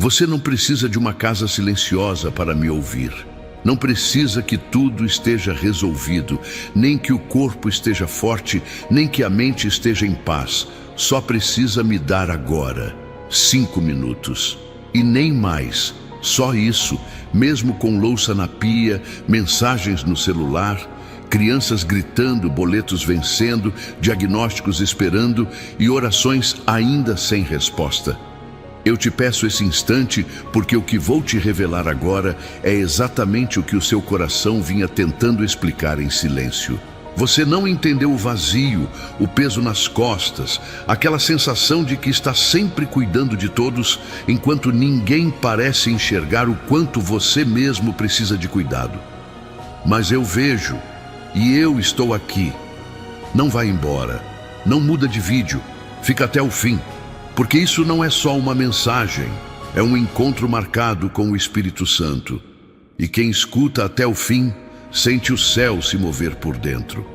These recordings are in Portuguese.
Você não precisa de uma casa silenciosa para me ouvir. Não precisa que tudo esteja resolvido, nem que o corpo esteja forte, nem que a mente esteja em paz. Só precisa me dar agora 5 minutos. E nem mais. Só isso, mesmo com louça na pia, mensagens no celular, crianças gritando, boletos vencendo, diagnósticos esperando e orações ainda sem resposta. Eu te peço esse instante porque o que vou te revelar agora é exatamente o que o seu coração vinha tentando explicar em silêncio. Você não entendeu o vazio, o peso nas costas, aquela sensação de que está sempre cuidando de todos, enquanto ninguém parece enxergar o quanto você mesmo precisa de cuidado. Mas eu vejo, e eu estou aqui. Não vá embora, não muda de vídeo, fica até o fim. Porque isso não é só uma mensagem, é um encontro marcado com o Espírito Santo. E quem escuta até o fim, sente o céu se mover por dentro.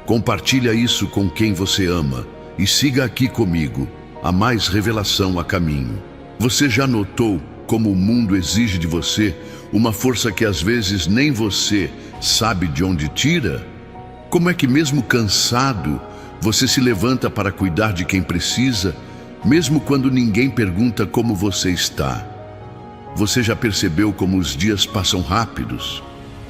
Compartilha isso com quem você ama e siga aqui comigo, há mais revelação a caminho. Você já notou como o mundo exige de você uma força que às vezes nem você sabe de onde tira? Como é que mesmo cansado, você se levanta para cuidar de quem precisa, mesmo quando ninguém pergunta como você está? Você já percebeu como os dias passam rápidos?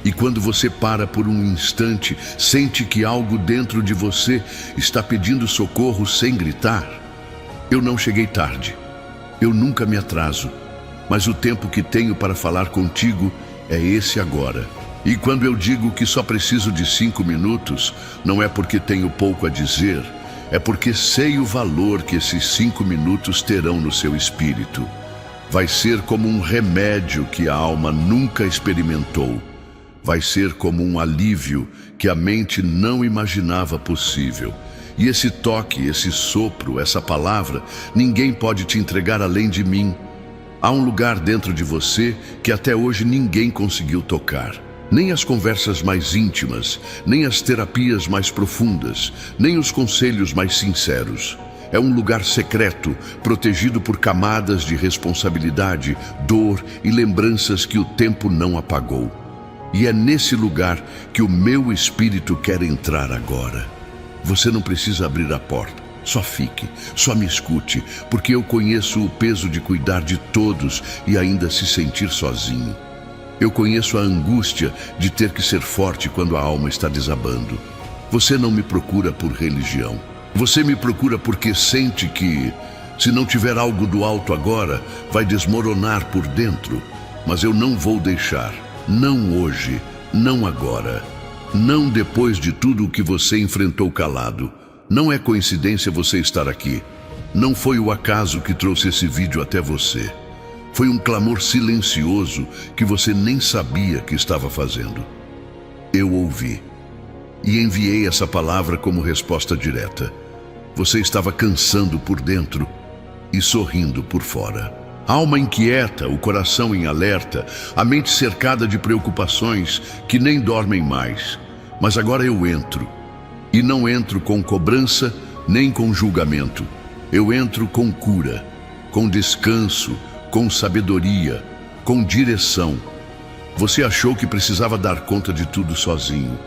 E quando você para por um instante, sente que algo dentro de você está pedindo socorro sem gritar? Eu não cheguei tarde. Eu nunca me atraso. Mas o tempo que tenho para falar contigo é esse agora. E quando eu digo que só preciso de 5 minutos, não é porque tenho pouco a dizer, é porque sei o valor que esses 5 minutos terão no seu espírito. Vai ser como um remédio que a alma nunca experimentou. Vai ser como um alívio que a mente não imaginava possível. E esse toque, esse sopro, essa palavra, ninguém pode te entregar além de mim. Há um lugar dentro de você que até hoje ninguém conseguiu tocar. Nem as conversas mais íntimas, nem as terapias mais profundas, nem os conselhos mais sinceros. É um lugar secreto, protegido por camadas de responsabilidade, dor e lembranças que o tempo não apagou. E é nesse lugar que o meu espírito quer entrar agora. Você não precisa abrir a porta. Só fique, só me escute, porque eu conheço o peso de cuidar de todos e ainda se sentir sozinho. Eu conheço a angústia de ter que ser forte quando a alma está desabando. Você não me procura por religião. Você me procura porque sente que, se não tiver algo do alto agora, vai desmoronar por dentro. Mas eu não vou deixar. Não hoje, não agora. Não depois de tudo o que você enfrentou calado. Não é coincidência você estar aqui. Não foi o acaso que trouxe esse vídeo até você. Foi um clamor silencioso que você nem sabia que estava fazendo. Eu ouvi e enviei essa palavra como resposta direta. Você estava cansando por dentro e sorrindo por fora. A alma inquieta, o coração em alerta, a mente cercada de preocupações que nem dormem mais. Mas agora eu entro. E não entro com cobrança nem com julgamento. Eu entro com cura, com descanso, com sabedoria, com direção. Você achou que precisava dar conta de tudo sozinho,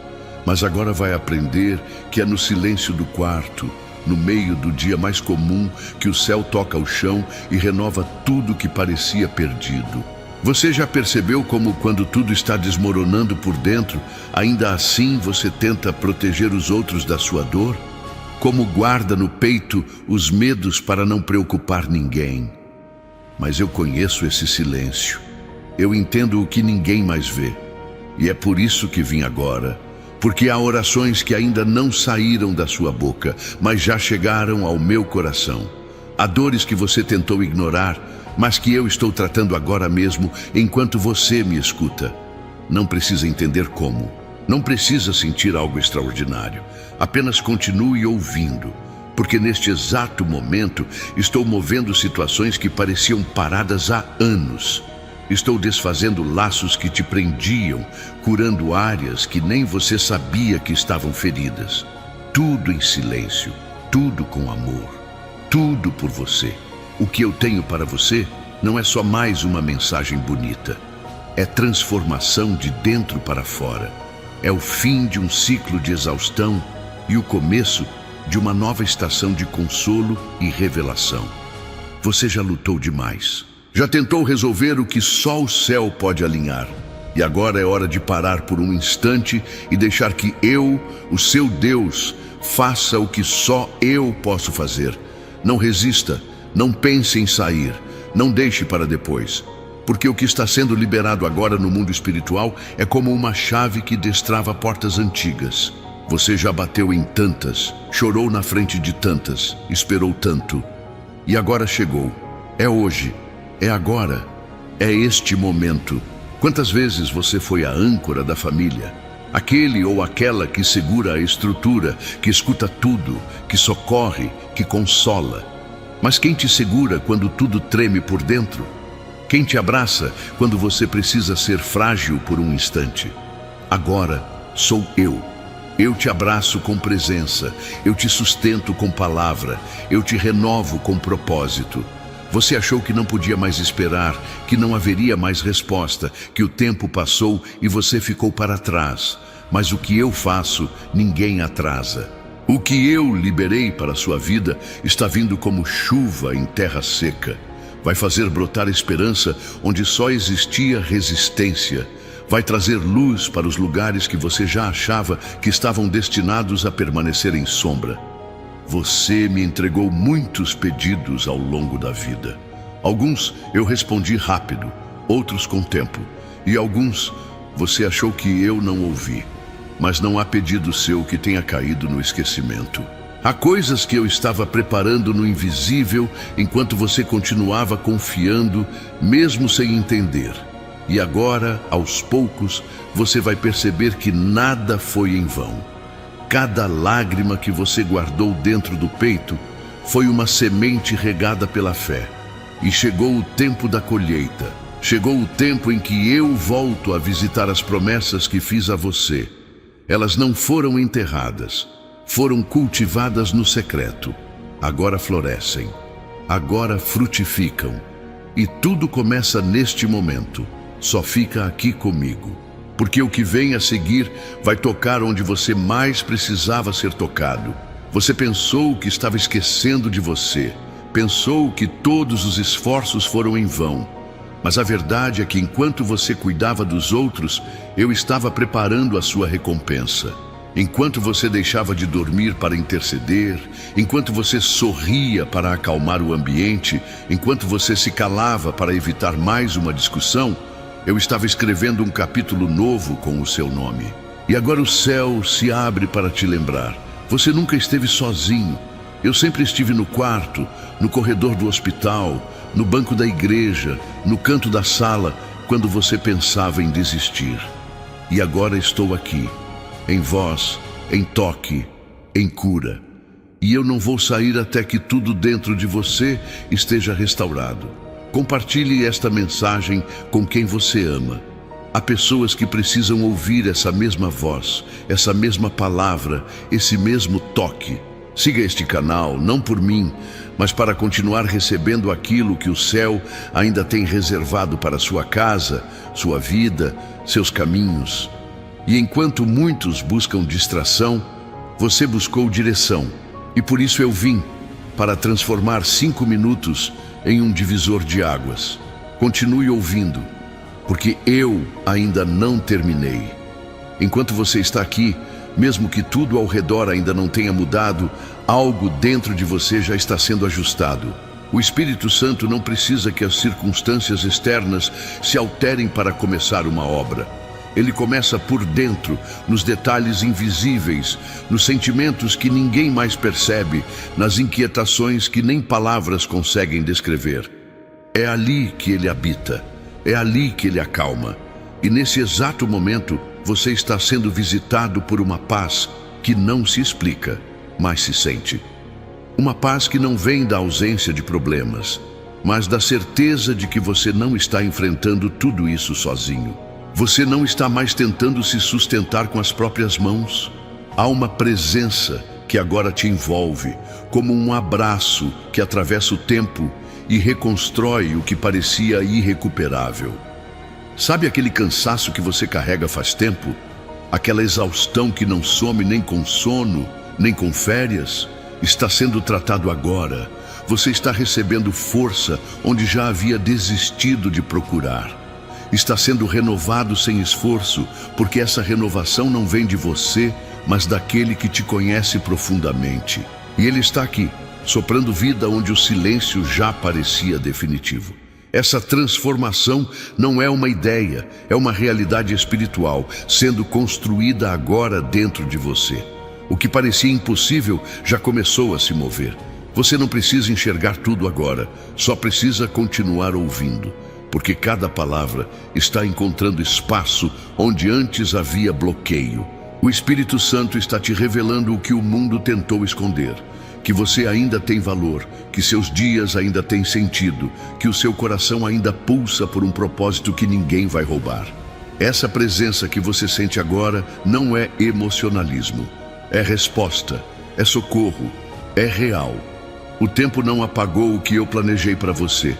mas agora vai aprender que é no silêncio do quarto, no meio do dia mais comum, que o céu toca o chão e renova tudo que parecia perdido. Você já percebeu como, quando tudo está desmoronando por dentro, ainda assim você tenta proteger os outros da sua dor? Como guarda no peito os medos para não preocupar ninguém? Mas eu conheço esse silêncio. Eu entendo o que ninguém mais vê. E é por isso que vim agora. Porque há orações que ainda não saíram da sua boca, mas já chegaram ao meu coração. Há dores que você tentou ignorar, mas que eu estou tratando agora mesmo, enquanto você me escuta. Não precisa entender como. Não precisa sentir algo extraordinário. Apenas continue ouvindo. Porque neste exato momento estou movendo situações que pareciam paradas há anos. Estou desfazendo laços que te prendiam, curando áreas que nem você sabia que estavam feridas. Tudo em silêncio, tudo com amor, tudo por você. O que eu tenho para você não é só mais uma mensagem bonita. É transformação de dentro para fora. É o fim de um ciclo de exaustão e o começo de uma nova estação de consolo e revelação. Você já lutou demais. Já tentou resolver o que só o céu pode alinhar. E agora é hora de parar por um instante e deixar que eu, o seu Deus, faça o que só eu posso fazer. Não resista, não pense em sair, não deixe para depois. Porque o que está sendo liberado agora no mundo espiritual é como uma chave que destrava portas antigas. Você já bateu em tantas, chorou na frente de tantas, esperou tanto. E agora chegou. É hoje, é agora, é este momento. Quantas vezes você foi a âncora da família? Aquele ou aquela que segura a estrutura, que escuta tudo, que socorre, que consola. Mas quem te segura quando tudo treme por dentro? Quem te abraça quando você precisa ser frágil por um instante? Agora sou eu. Eu te abraço com presença, eu te sustento com palavra, eu te renovo com propósito. Você achou que não podia mais esperar, que não haveria mais resposta, que o tempo passou e você ficou para trás. Mas o que eu faço, ninguém atrasa. O que eu liberei para a sua vida está vindo como chuva em terra seca. Vai fazer brotar esperança onde só existia resistência. Vai trazer luz para os lugares que você já achava que estavam destinados a permanecer em sombra. Você me entregou muitos pedidos ao longo da vida. Alguns eu respondi rápido, outros com tempo. E alguns você achou que eu não ouvi. Mas não há pedido seu que tenha caído no esquecimento. Há coisas que eu estava preparando no invisível enquanto você continuava confiando, mesmo sem entender. E agora, aos poucos, você vai perceber que nada foi em vão. Cada lágrima que você guardou dentro do peito foi uma semente regada pela fé. E chegou o tempo da colheita. Chegou o tempo em que eu volto a visitar as promessas que fiz a você. Elas não foram enterradas. Foram cultivadas no secreto. Agora florescem. Agora frutificam. E tudo começa neste momento. Só fica aqui comigo. Porque o que vem a seguir vai tocar onde você mais precisava ser tocado. Você pensou que estava esquecendo de você. Pensou que todos os esforços foram em vão. Mas a verdade é que enquanto você cuidava dos outros, eu estava preparando a sua recompensa. Enquanto você deixava de dormir para interceder, enquanto você sorria para acalmar o ambiente, enquanto você se calava para evitar mais uma discussão, eu estava escrevendo um capítulo novo com o seu nome. E agora o céu se abre para te lembrar. Você nunca esteve sozinho. Eu sempre estive no quarto, no corredor do hospital, no banco da igreja, no canto da sala, quando você pensava em desistir. E agora estou aqui. Em voz, em toque, em cura. E eu não vou sair até que tudo dentro de você esteja restaurado. Compartilhe esta mensagem com quem você ama. Há pessoas que precisam ouvir essa mesma voz, essa mesma palavra, esse mesmo toque. Siga este canal, não por mim, mas para continuar recebendo aquilo que o céu ainda tem reservado para sua casa, sua vida, seus caminhos. E enquanto muitos buscam distração, você buscou direção. E por isso eu vim, para transformar 5 minutos em um divisor de águas. Continue ouvindo, porque eu ainda não terminei. Enquanto você está aqui, mesmo que tudo ao redor ainda não tenha mudado, algo dentro de você já está sendo ajustado. O Espírito Santo não precisa que as circunstâncias externas se alterem para começar uma obra. Ele começa por dentro, nos detalhes invisíveis, nos sentimentos que ninguém mais percebe, nas inquietações que nem palavras conseguem descrever. É ali que ele habita, é ali que ele acalma. E nesse exato momento, você está sendo visitado por uma paz que não se explica, mas se sente. Uma paz que não vem da ausência de problemas, mas da certeza de que você não está enfrentando tudo isso sozinho. Você não está mais tentando se sustentar com as próprias mãos. Há uma presença que agora te envolve, como um abraço que atravessa o tempo e reconstrói o que parecia irrecuperável. Sabe aquele cansaço que você carrega faz tempo? Aquela exaustão que não some nem com sono, nem com férias? Está sendo tratado agora. Você está recebendo força onde já havia desistido de procurar. Está sendo renovado sem esforço, porque essa renovação não vem de você, mas daquele que te conhece profundamente. E ele está aqui, soprando vida onde o silêncio já parecia definitivo. Essa transformação não é uma ideia, é uma realidade espiritual, sendo construída agora dentro de você. O que parecia impossível já começou a se mover. Você não precisa enxergar tudo agora, só precisa continuar ouvindo, porque cada palavra está encontrando espaço onde antes havia bloqueio. O Espírito Santo está te revelando o que o mundo tentou esconder. Que você ainda tem valor, que seus dias ainda têm sentido, que o seu coração ainda pulsa por um propósito que ninguém vai roubar. Essa presença que você sente agora não é emocionalismo, é resposta, é socorro, é real. O tempo não apagou o que eu planejei para você.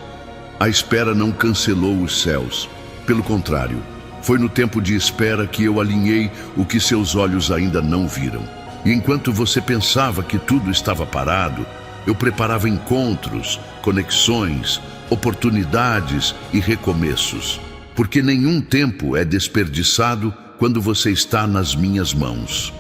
A espera não cancelou os céus. Pelo contrário, foi no tempo de espera que eu alinhei o que seus olhos ainda não viram. E enquanto você pensava que tudo estava parado, eu preparava encontros, conexões, oportunidades e recomeços. Porque nenhum tempo é desperdiçado quando você está nas minhas mãos.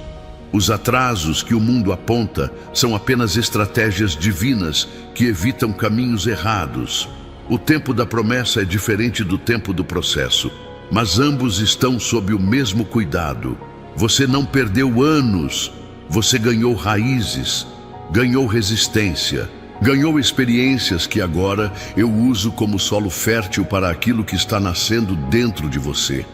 Os atrasos que o mundo aponta são apenas estratégias divinas que evitam caminhos errados. O tempo da promessa é diferente do tempo do processo, mas ambos estão sob o mesmo cuidado. Você não perdeu anos. Você ganhou raízes, ganhou resistência, ganhou experiências que agora eu uso como solo fértil para aquilo que está nascendo dentro de você.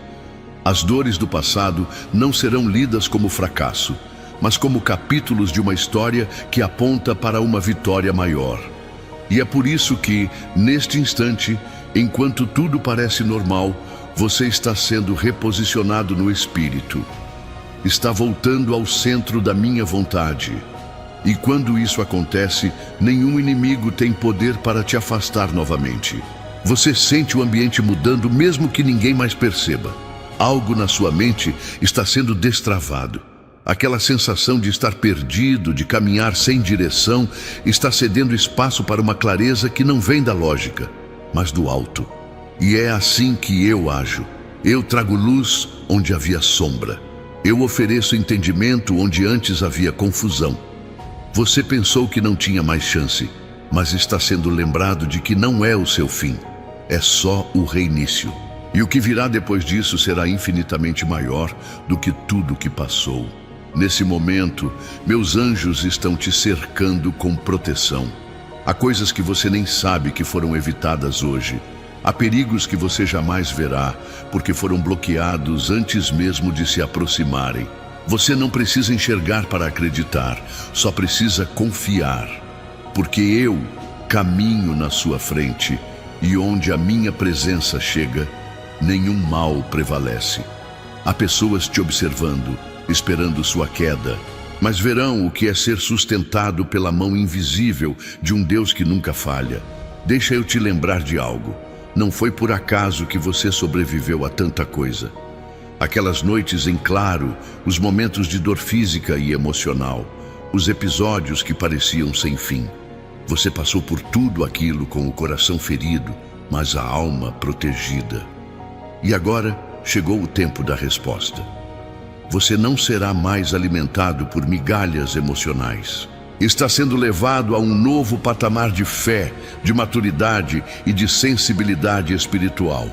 As dores do passado não serão lidas como fracasso, mas como capítulos de uma história que aponta para uma vitória maior. E é por isso que, neste instante, enquanto tudo parece normal, você está sendo reposicionado no espírito. Está voltando ao centro da minha vontade. E quando isso acontece, nenhum inimigo tem poder para te afastar novamente. Você sente o ambiente mudando mesmo que ninguém mais perceba. Algo na sua mente está sendo destravado. Aquela sensação de estar perdido, de caminhar sem direção, está cedendo espaço para uma clareza que não vem da lógica, mas do alto. E é assim que eu ajo. Eu trago luz onde havia sombra. Eu ofereço entendimento onde antes havia confusão. Você pensou que não tinha mais chance, mas está sendo lembrado de que não é o seu fim. É só o reinício. E o que virá depois disso será infinitamente maior do que tudo que passou. Nesse momento, meus anjos estão te cercando com proteção. Há coisas que você nem sabe que foram evitadas hoje. Há perigos que você jamais verá, porque foram bloqueados antes mesmo de se aproximarem. Você não precisa enxergar para acreditar, só precisa confiar. Porque eu caminho na sua frente, e onde a minha presença chega, nenhum mal prevalece. Há pessoas te observando, esperando sua queda, mas verão o que é ser sustentado pela mão invisível de um Deus que nunca falha. Deixa eu te lembrar de algo. Não foi por acaso que você sobreviveu a tanta coisa. Aquelas noites em claro, os momentos de dor física e emocional, os episódios que pareciam sem fim. Você passou por tudo aquilo com o coração ferido, mas a alma protegida. E agora chegou o tempo da resposta. Você não será mais alimentado por migalhas emocionais. Está sendo levado a um novo patamar de fé, de maturidade e de sensibilidade espiritual.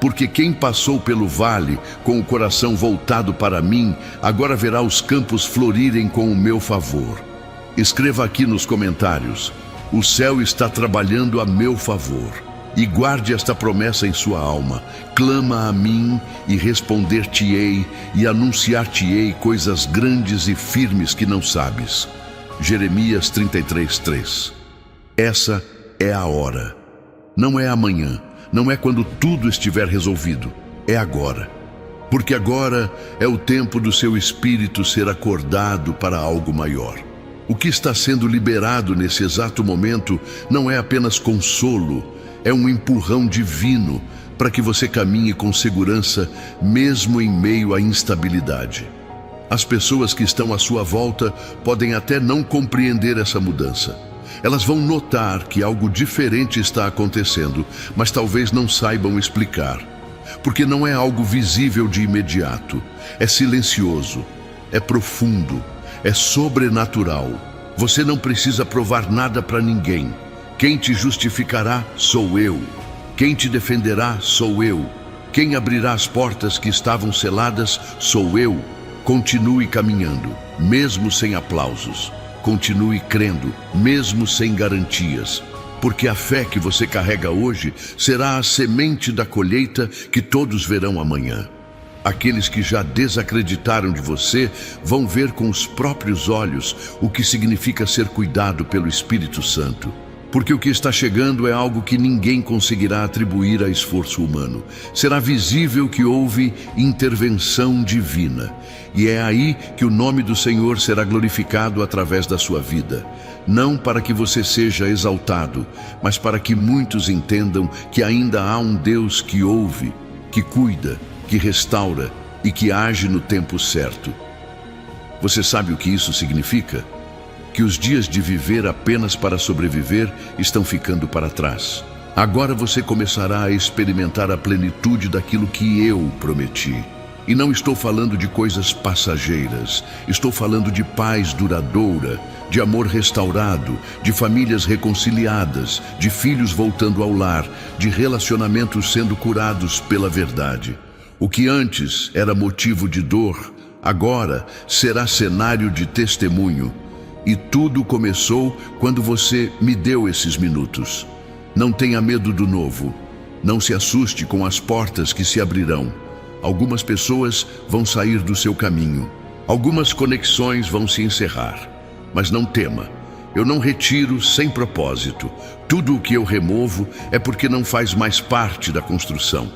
Porque quem passou pelo vale com o coração voltado para mim, agora verá os campos florirem com o meu favor. Escreva aqui nos comentários: o céu está trabalhando a meu favor. E guarde esta promessa em sua alma: clama a mim e responder-te-ei e anunciar-te-ei coisas grandes e firmes que não sabes. Jeremias 33:3. Essa é a hora. Não é amanhã, não é quando tudo estiver resolvido, é agora. Porque agora é o tempo do seu espírito ser acordado para algo maior. O que está sendo liberado nesse exato momento não é apenas consolo, é um empurrão divino para que você caminhe com segurança, mesmo em meio à instabilidade. As pessoas que estão à sua volta podem até não compreender essa mudança. Elas vão notar que algo diferente está acontecendo, mas talvez não saibam explicar. Porque não é algo visível de imediato, é silencioso, é profundo, é sobrenatural. Você não precisa provar nada para ninguém. Quem te justificará sou eu. Quem te defenderá sou eu. Quem abrirá as portas que estavam seladas sou eu. Continue caminhando, mesmo sem aplausos. Continue crendo, mesmo sem garantias. Porque a fé que você carrega hoje será a semente da colheita que todos verão amanhã. Aqueles que já desacreditaram de você vão ver com os próprios olhos o que significa ser cuidado pelo Espírito Santo. Porque o que está chegando é algo que ninguém conseguirá atribuir a esforço humano. Será visível que houve intervenção divina. E é aí que o nome do Senhor será glorificado através da sua vida. Não para que você seja exaltado, mas para que muitos entendam que ainda há um Deus que ouve, que cuida, que restaura e que age no tempo certo. Você sabe o que isso significa? Que os dias de viver apenas para sobreviver estão ficando para trás. Agora você começará a experimentar a plenitude daquilo que eu prometi. E não estou falando de coisas passageiras, estou falando de paz duradoura, de amor restaurado, de famílias reconciliadas, de filhos voltando ao lar, de relacionamentos sendo curados pela verdade. O que antes era motivo de dor, agora será cenário de testemunho. E tudo começou quando você me deu esses minutos. Não tenha medo do novo. Não se assuste com as portas que se abrirão. Algumas pessoas vão sair do seu caminho. Algumas conexões vão se encerrar. Mas não tema. Eu não retiro sem propósito. Tudo o que eu removo é porque não faz mais parte da construção.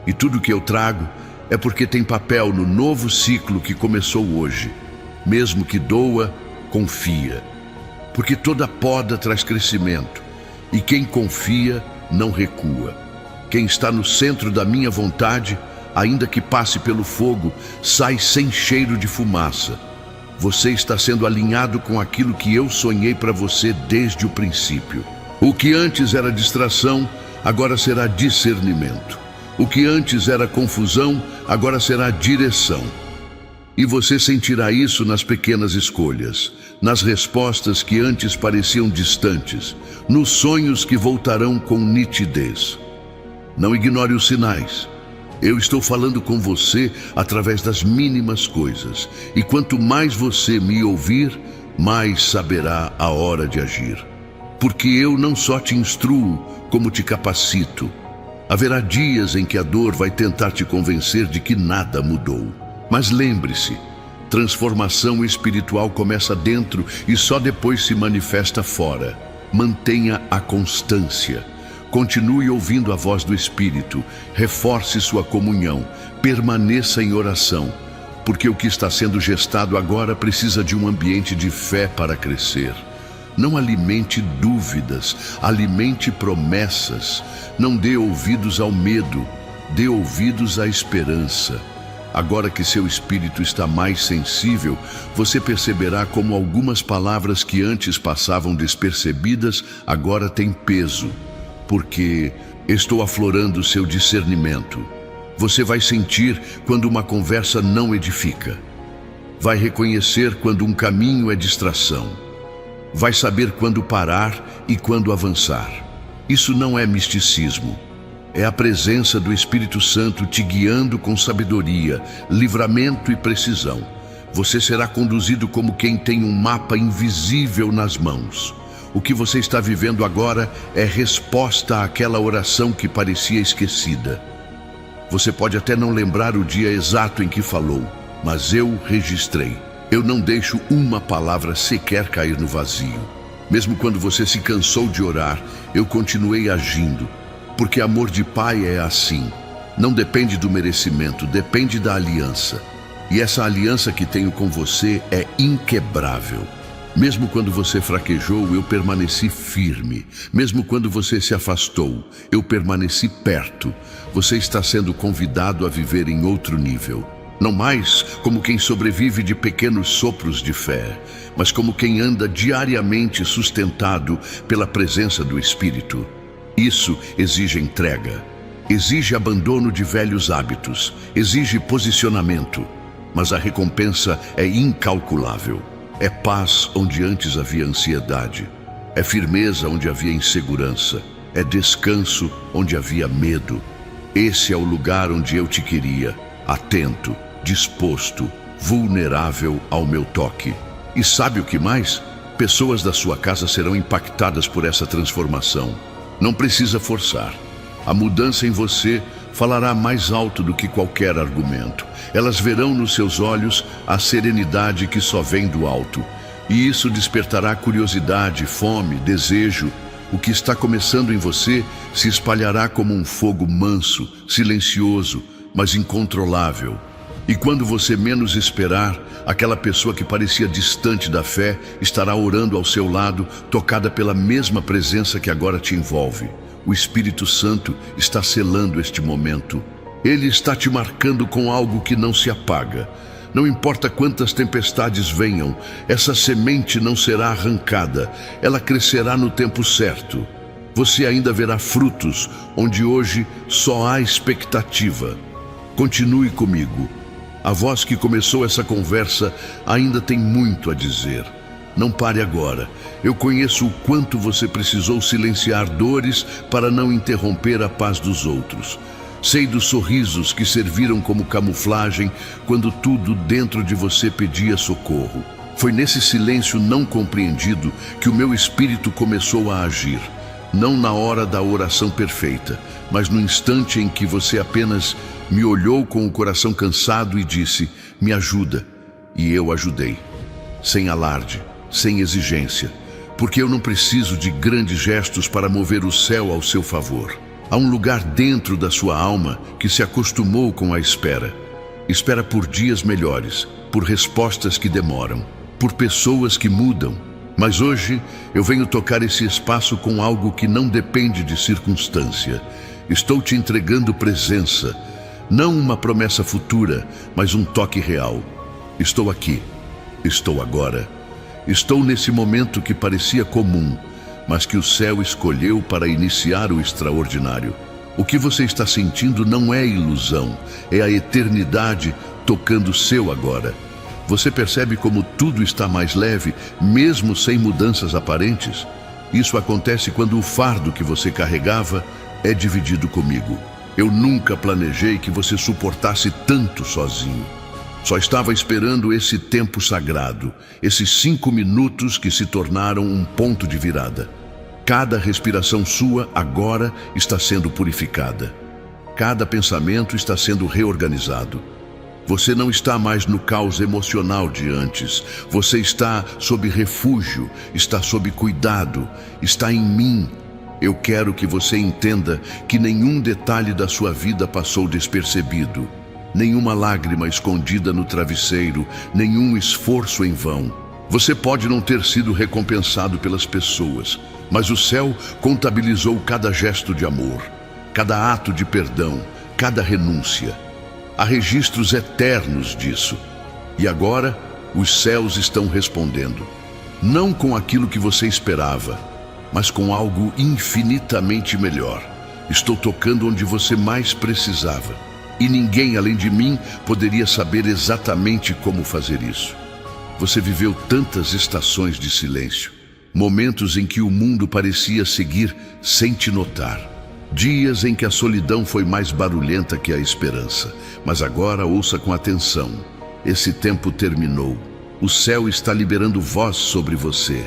E tudo o que eu trago é porque tem papel no novo ciclo que começou hoje. Mesmo que doa, confia, porque toda poda traz crescimento, e quem confia não recua. Quem está no centro da minha vontade, ainda que passe pelo fogo, sai sem cheiro de fumaça. Você está sendo alinhado com aquilo que eu sonhei para você desde o princípio. O que antes era distração, agora será discernimento. O que antes era confusão, agora será direção. E você sentirá isso nas pequenas escolhas, nas respostas que antes pareciam distantes, nos sonhos que voltarão com nitidez. Não ignore os sinais. Eu estou falando com você através das mínimas coisas. E quanto mais você me ouvir, mais saberá a hora de agir. Porque eu não só te instruo, como te capacito. Haverá dias em que a dor vai tentar te convencer de que nada mudou. Mas lembre-se, transformação espiritual começa dentro e só depois se manifesta fora. Mantenha a constância. Continue ouvindo a voz do Espírito. Reforce sua comunhão. Permaneça em oração. Porque o que está sendo gestado agora precisa de um ambiente de fé para crescer. Não alimente dúvidas, alimente promessas. Não dê ouvidos ao medo, dê ouvidos à esperança. Agora que seu espírito está mais sensível, você perceberá como algumas palavras que antes passavam despercebidas agora têm peso, porque estou aflorando seu discernimento. Você vai sentir quando uma conversa não edifica. Vai reconhecer quando um caminho é distração. Vai saber quando parar e quando avançar. Isso não é misticismo. É a presença do Espírito Santo te guiando com sabedoria, livramento e precisão. Você será conduzido como quem tem um mapa invisível nas mãos. O que você está vivendo agora é resposta àquela oração que parecia esquecida. Você pode até não lembrar o dia exato em que falou, mas eu registrei. Eu não deixo uma palavra sequer cair no vazio. Mesmo quando você se cansou de orar, eu continuei agindo. Porque amor de pai é assim. Não depende do merecimento, depende da aliança. E essa aliança que tenho com você é inquebrável. Mesmo quando você fraquejou, eu permaneci firme. Mesmo quando você se afastou, eu permaneci perto. Você está sendo convidado a viver em outro nível. Não mais como quem sobrevive de pequenos sopros de fé, mas como quem anda diariamente sustentado pela presença do Espírito. Isso exige entrega, exige abandono de velhos hábitos, exige posicionamento, mas a recompensa é incalculável. É paz onde antes havia ansiedade, é firmeza onde havia insegurança, é descanso onde havia medo. Esse é o lugar onde eu te queria, atento, disposto, vulnerável ao meu toque. E sabe o que mais? Pessoas da sua casa serão impactadas por essa transformação. Não precisa forçar. A mudança em você falará mais alto do que qualquer argumento. Elas verão nos seus olhos a serenidade que só vem do alto. E isso despertará curiosidade, fome, desejo. O que está começando em você se espalhará como um fogo manso, silencioso, mas incontrolável. E quando você menos esperar, aquela pessoa que parecia distante da fé estará orando ao seu lado, tocada pela mesma presença que agora te envolve. O Espírito Santo está selando este momento. Ele está te marcando com algo que não se apaga. Não importa quantas tempestades venham, essa semente não será arrancada. Ela crescerá no tempo certo. Você ainda verá frutos onde hoje só há expectativa. Continue comigo. A voz que começou essa conversa ainda tem muito a dizer. Não pare agora. Eu conheço o quanto você precisou silenciar dores para não interromper a paz dos outros. Sei dos sorrisos que serviram como camuflagem quando tudo dentro de você pedia socorro. Foi nesse silêncio não compreendido que o meu espírito começou a agir. Não na hora da oração perfeita, mas no instante em que você apenas me olhou com o coração cansado e disse: "Me ajuda." E eu ajudei. Sem alarde, sem exigência, porque eu não preciso de grandes gestos para mover o céu ao seu favor. Há um lugar dentro da sua alma que se acostumou com a espera. Espera por dias melhores, por respostas que demoram, por pessoas que mudam. Mas hoje eu venho tocar esse espaço com algo que não depende de circunstância. Estou te entregando presença, não uma promessa futura, mas um toque real. Estou aqui, estou agora, estou nesse momento que parecia comum, mas que o céu escolheu para iniciar o extraordinário. O que você está sentindo não é ilusão, é a eternidade tocando o seu agora. Você percebe como tudo está mais leve, mesmo sem mudanças aparentes? Isso acontece quando o fardo que você carregava é dividido comigo. Eu nunca planejei que você suportasse tanto sozinho. Só estava esperando esse tempo sagrado, esses 5 minutos que se tornaram um ponto de virada. Cada respiração sua agora está sendo purificada. Cada pensamento está sendo reorganizado. Você não está mais no caos emocional de antes. Você está sob refúgio, está sob cuidado, está em mim. Eu quero que você entenda que nenhum detalhe da sua vida passou despercebido. Nenhuma lágrima escondida no travesseiro, nenhum esforço em vão. Você pode não ter sido recompensado pelas pessoas, mas o céu contabilizou cada gesto de amor, cada ato de perdão, cada renúncia. Há registros eternos disso. E agora, os céus estão respondendo. Não com aquilo que você esperava, mas com algo infinitamente melhor. Estou tocando onde você mais precisava. E ninguém além de mim poderia saber exatamente como fazer isso. Você viveu tantas estações de silêncio, momentos em que o mundo parecia seguir sem te notar. Dias em que a solidão foi mais barulhenta que a esperança. Mas agora ouça com atenção. Esse tempo terminou. O céu está liberando voz sobre você.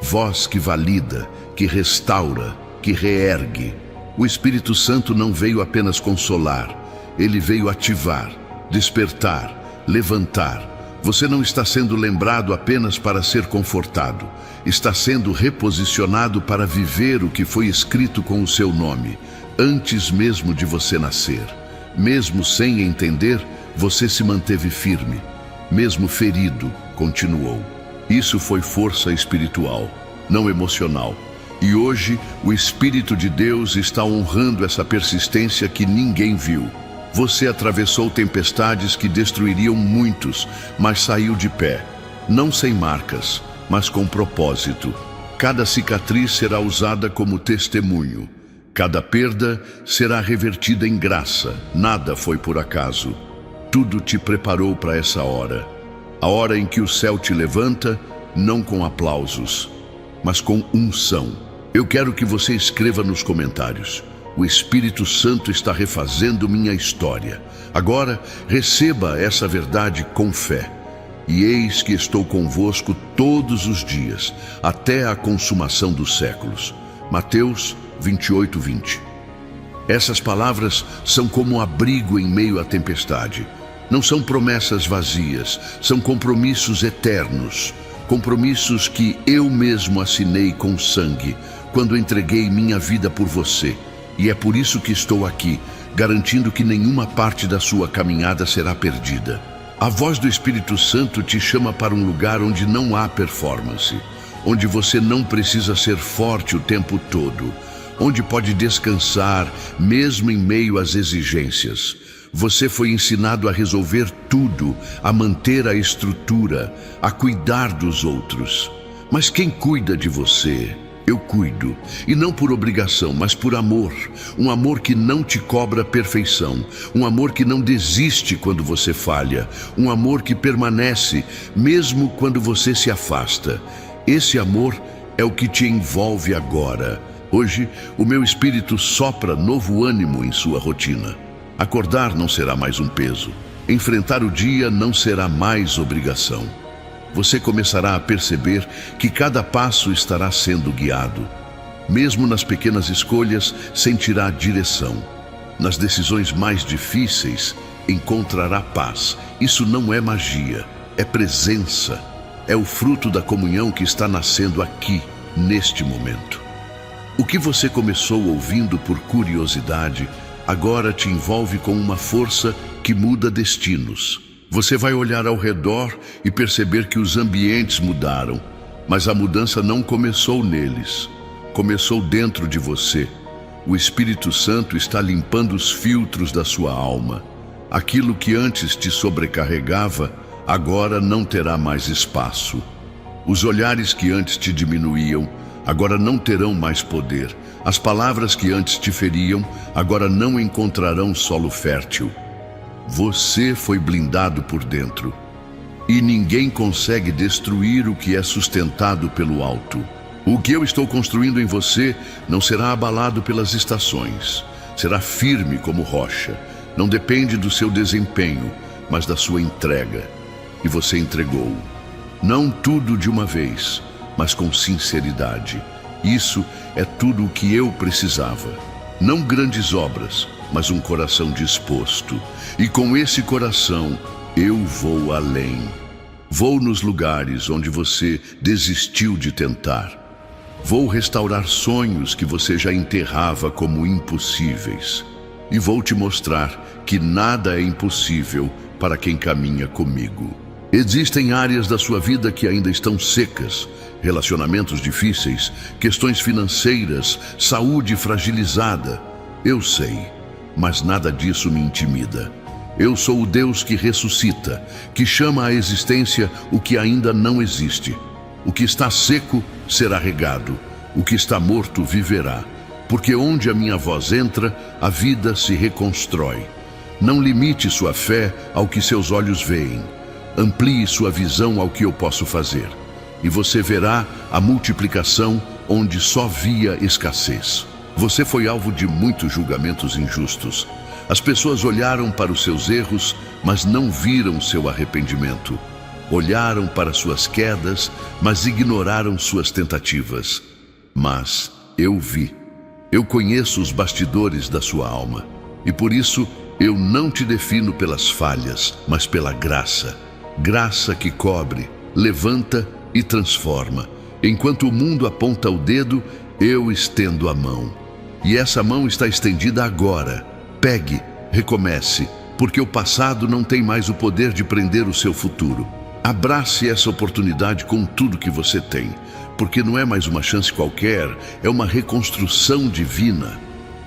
Voz que valida, que restaura, que reergue. O Espírito Santo não veio apenas consolar. Ele veio ativar, despertar, levantar. Você não está sendo lembrado apenas para ser confortado. Está sendo reposicionado para viver o que foi escrito com o seu nome, antes mesmo de você nascer. Mesmo sem entender, você se manteve firme. Mesmo ferido, continuou. Isso foi força espiritual, não emocional. E hoje, o Espírito de Deus está honrando essa persistência que ninguém viu. Você atravessou tempestades que destruiriam muitos, mas saiu de pé. Não sem marcas, mas com propósito. Cada cicatriz será usada como testemunho. Cada perda será revertida em graça. Nada foi por acaso. Tudo te preparou para essa hora. A hora em que o céu te levanta, não com aplausos, mas com unção. Eu quero que você escreva nos comentários: o Espírito Santo está refazendo minha história. Agora, receba essa verdade com fé. E eis que estou convosco todos os dias, até a consumação dos séculos. Mateus 28:20. Essas palavras são como um abrigo em meio à tempestade. Não são promessas vazias, são compromissos eternos. Compromissos que eu mesmo assinei com sangue, quando entreguei minha vida por você. E é por isso que estou aqui, garantindo que nenhuma parte da sua caminhada será perdida. A voz do Espírito Santo te chama para um lugar onde não há performance, onde você não precisa ser forte o tempo todo, onde pode descansar mesmo em meio às exigências. Você foi ensinado a resolver tudo, a manter a estrutura, a cuidar dos outros. Mas quem cuida de você? Eu cuido, e não por obrigação, mas por amor. Um amor que não te cobra perfeição, um amor que não desiste quando você falha, um amor que permanece mesmo quando você se afasta. Esse amor é o que te envolve agora. Hoje, o meu espírito sopra novo ânimo em sua rotina. Acordar não será mais um peso. Enfrentar o dia não será mais obrigação. Você começará a perceber que cada passo estará sendo guiado. Mesmo nas pequenas escolhas, sentirá direção. Nas decisões mais difíceis, encontrará paz. Isso não é magia, é presença. É o fruto da comunhão que está nascendo aqui, neste momento. O que você começou ouvindo por curiosidade, agora te envolve com uma força que muda destinos. Você vai olhar ao redor e perceber que os ambientes mudaram, mas a mudança não começou neles. Começou dentro de você. O Espírito Santo está limpando os filtros da sua alma. Aquilo que antes te sobrecarregava, agora não terá mais espaço. Os olhares que antes te diminuíam, agora não terão mais poder. As palavras que antes te feriam, agora não encontrarão solo fértil. Você foi blindado por dentro, e ninguém consegue destruir o que é sustentado pelo alto. O que eu estou construindo em você não será abalado pelas estações. Será firme como rocha. Não depende do seu desempenho, mas da sua entrega. E você entregou. Não tudo de uma vez, mas com sinceridade. Isso é tudo o que eu precisava. Não grandes obras, mas um coração disposto. E com esse coração, eu vou além. Vou nos lugares onde você desistiu de tentar. Vou restaurar sonhos que você já enterrava como impossíveis. E vou te mostrar que nada é impossível para quem caminha comigo. Existem áreas da sua vida que ainda estão secas. Relacionamentos difíceis, questões financeiras, saúde fragilizada. Eu sei, mas nada disso me intimida. Eu sou o Deus que ressuscita, que chama à existência o que ainda não existe. O que está seco será regado, o que está morto viverá. Porque onde a minha voz entra, a vida se reconstrói. Não limite sua fé ao que seus olhos veem. Amplie sua visão ao que eu posso fazer. E você verá a multiplicação onde só via escassez. Você foi alvo de muitos julgamentos injustos. As pessoas olharam para os seus erros, mas não viram seu arrependimento. Olharam para suas quedas, mas ignoraram suas tentativas. Mas eu vi. Eu conheço os bastidores da sua alma. E por isso, eu não te defino pelas falhas, mas pela graça. Graça que cobre, levanta e transforma. Enquanto o mundo aponta o dedo, eu estendo a mão. E essa mão está estendida agora. Pegue, recomece, porque o passado não tem mais o poder de prender o seu futuro. Abrace essa oportunidade com tudo que você tem, porque não é mais uma chance qualquer, é uma reconstrução divina.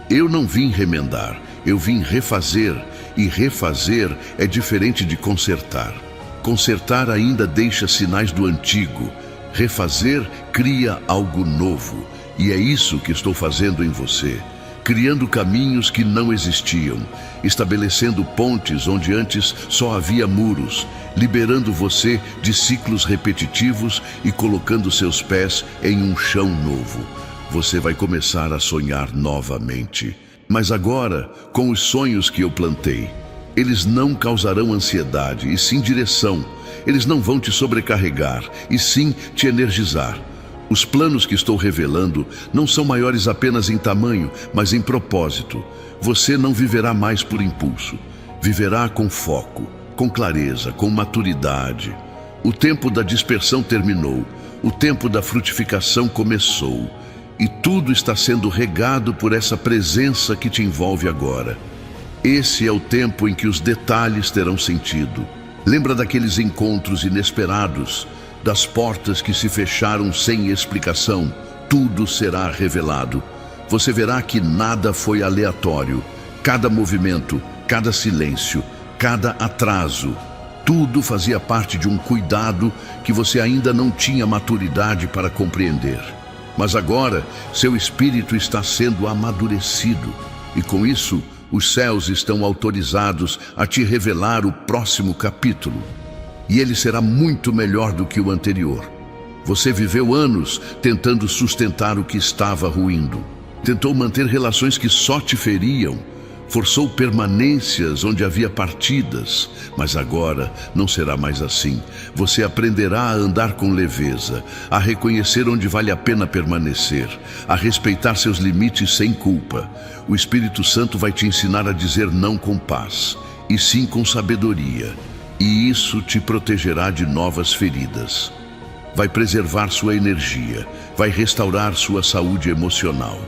Eu não vim remendar, eu vim refazer, e refazer é diferente de consertar. Consertar ainda deixa sinais do antigo, refazer cria algo novo, e é isso que estou fazendo em você. Criando caminhos que não existiam, estabelecendo pontes onde antes só havia muros, liberando você de ciclos repetitivos e colocando seus pés em um chão novo. Você vai começar a sonhar novamente. Mas agora, com os sonhos que eu plantei, eles não causarão ansiedade, e sim direção. Eles não vão te sobrecarregar, e sim te energizar. Os planos que estou revelando não são maiores apenas em tamanho, mas em propósito. Você não viverá mais por impulso. Viverá com foco, com clareza, com maturidade. O tempo da dispersão terminou. O tempo da frutificação começou. E tudo está sendo regado por essa presença que te envolve agora. Esse é o tempo em que os detalhes terão sentido. Lembra daqueles encontros inesperados, das portas que se fecharam sem explicação? Tudo será revelado. Você verá que nada foi aleatório. Cada movimento, cada silêncio, cada atraso, tudo fazia parte de um cuidado que você ainda não tinha maturidade para compreender. Mas agora, seu espírito está sendo amadurecido, e com isso, os céus estão autorizados a te revelar o próximo capítulo. E ele será muito melhor do que o anterior. Você viveu anos tentando sustentar o que estava ruindo. Tentou manter relações que só te feriam. Forçou permanências onde havia partidas. Mas agora não será mais assim. Você aprenderá a andar com leveza, a reconhecer onde vale a pena permanecer, a respeitar seus limites sem culpa. O Espírito Santo vai te ensinar a dizer não com paz, e sim com sabedoria. E isso te protegerá de novas feridas. Vai preservar sua energia, vai restaurar sua saúde emocional.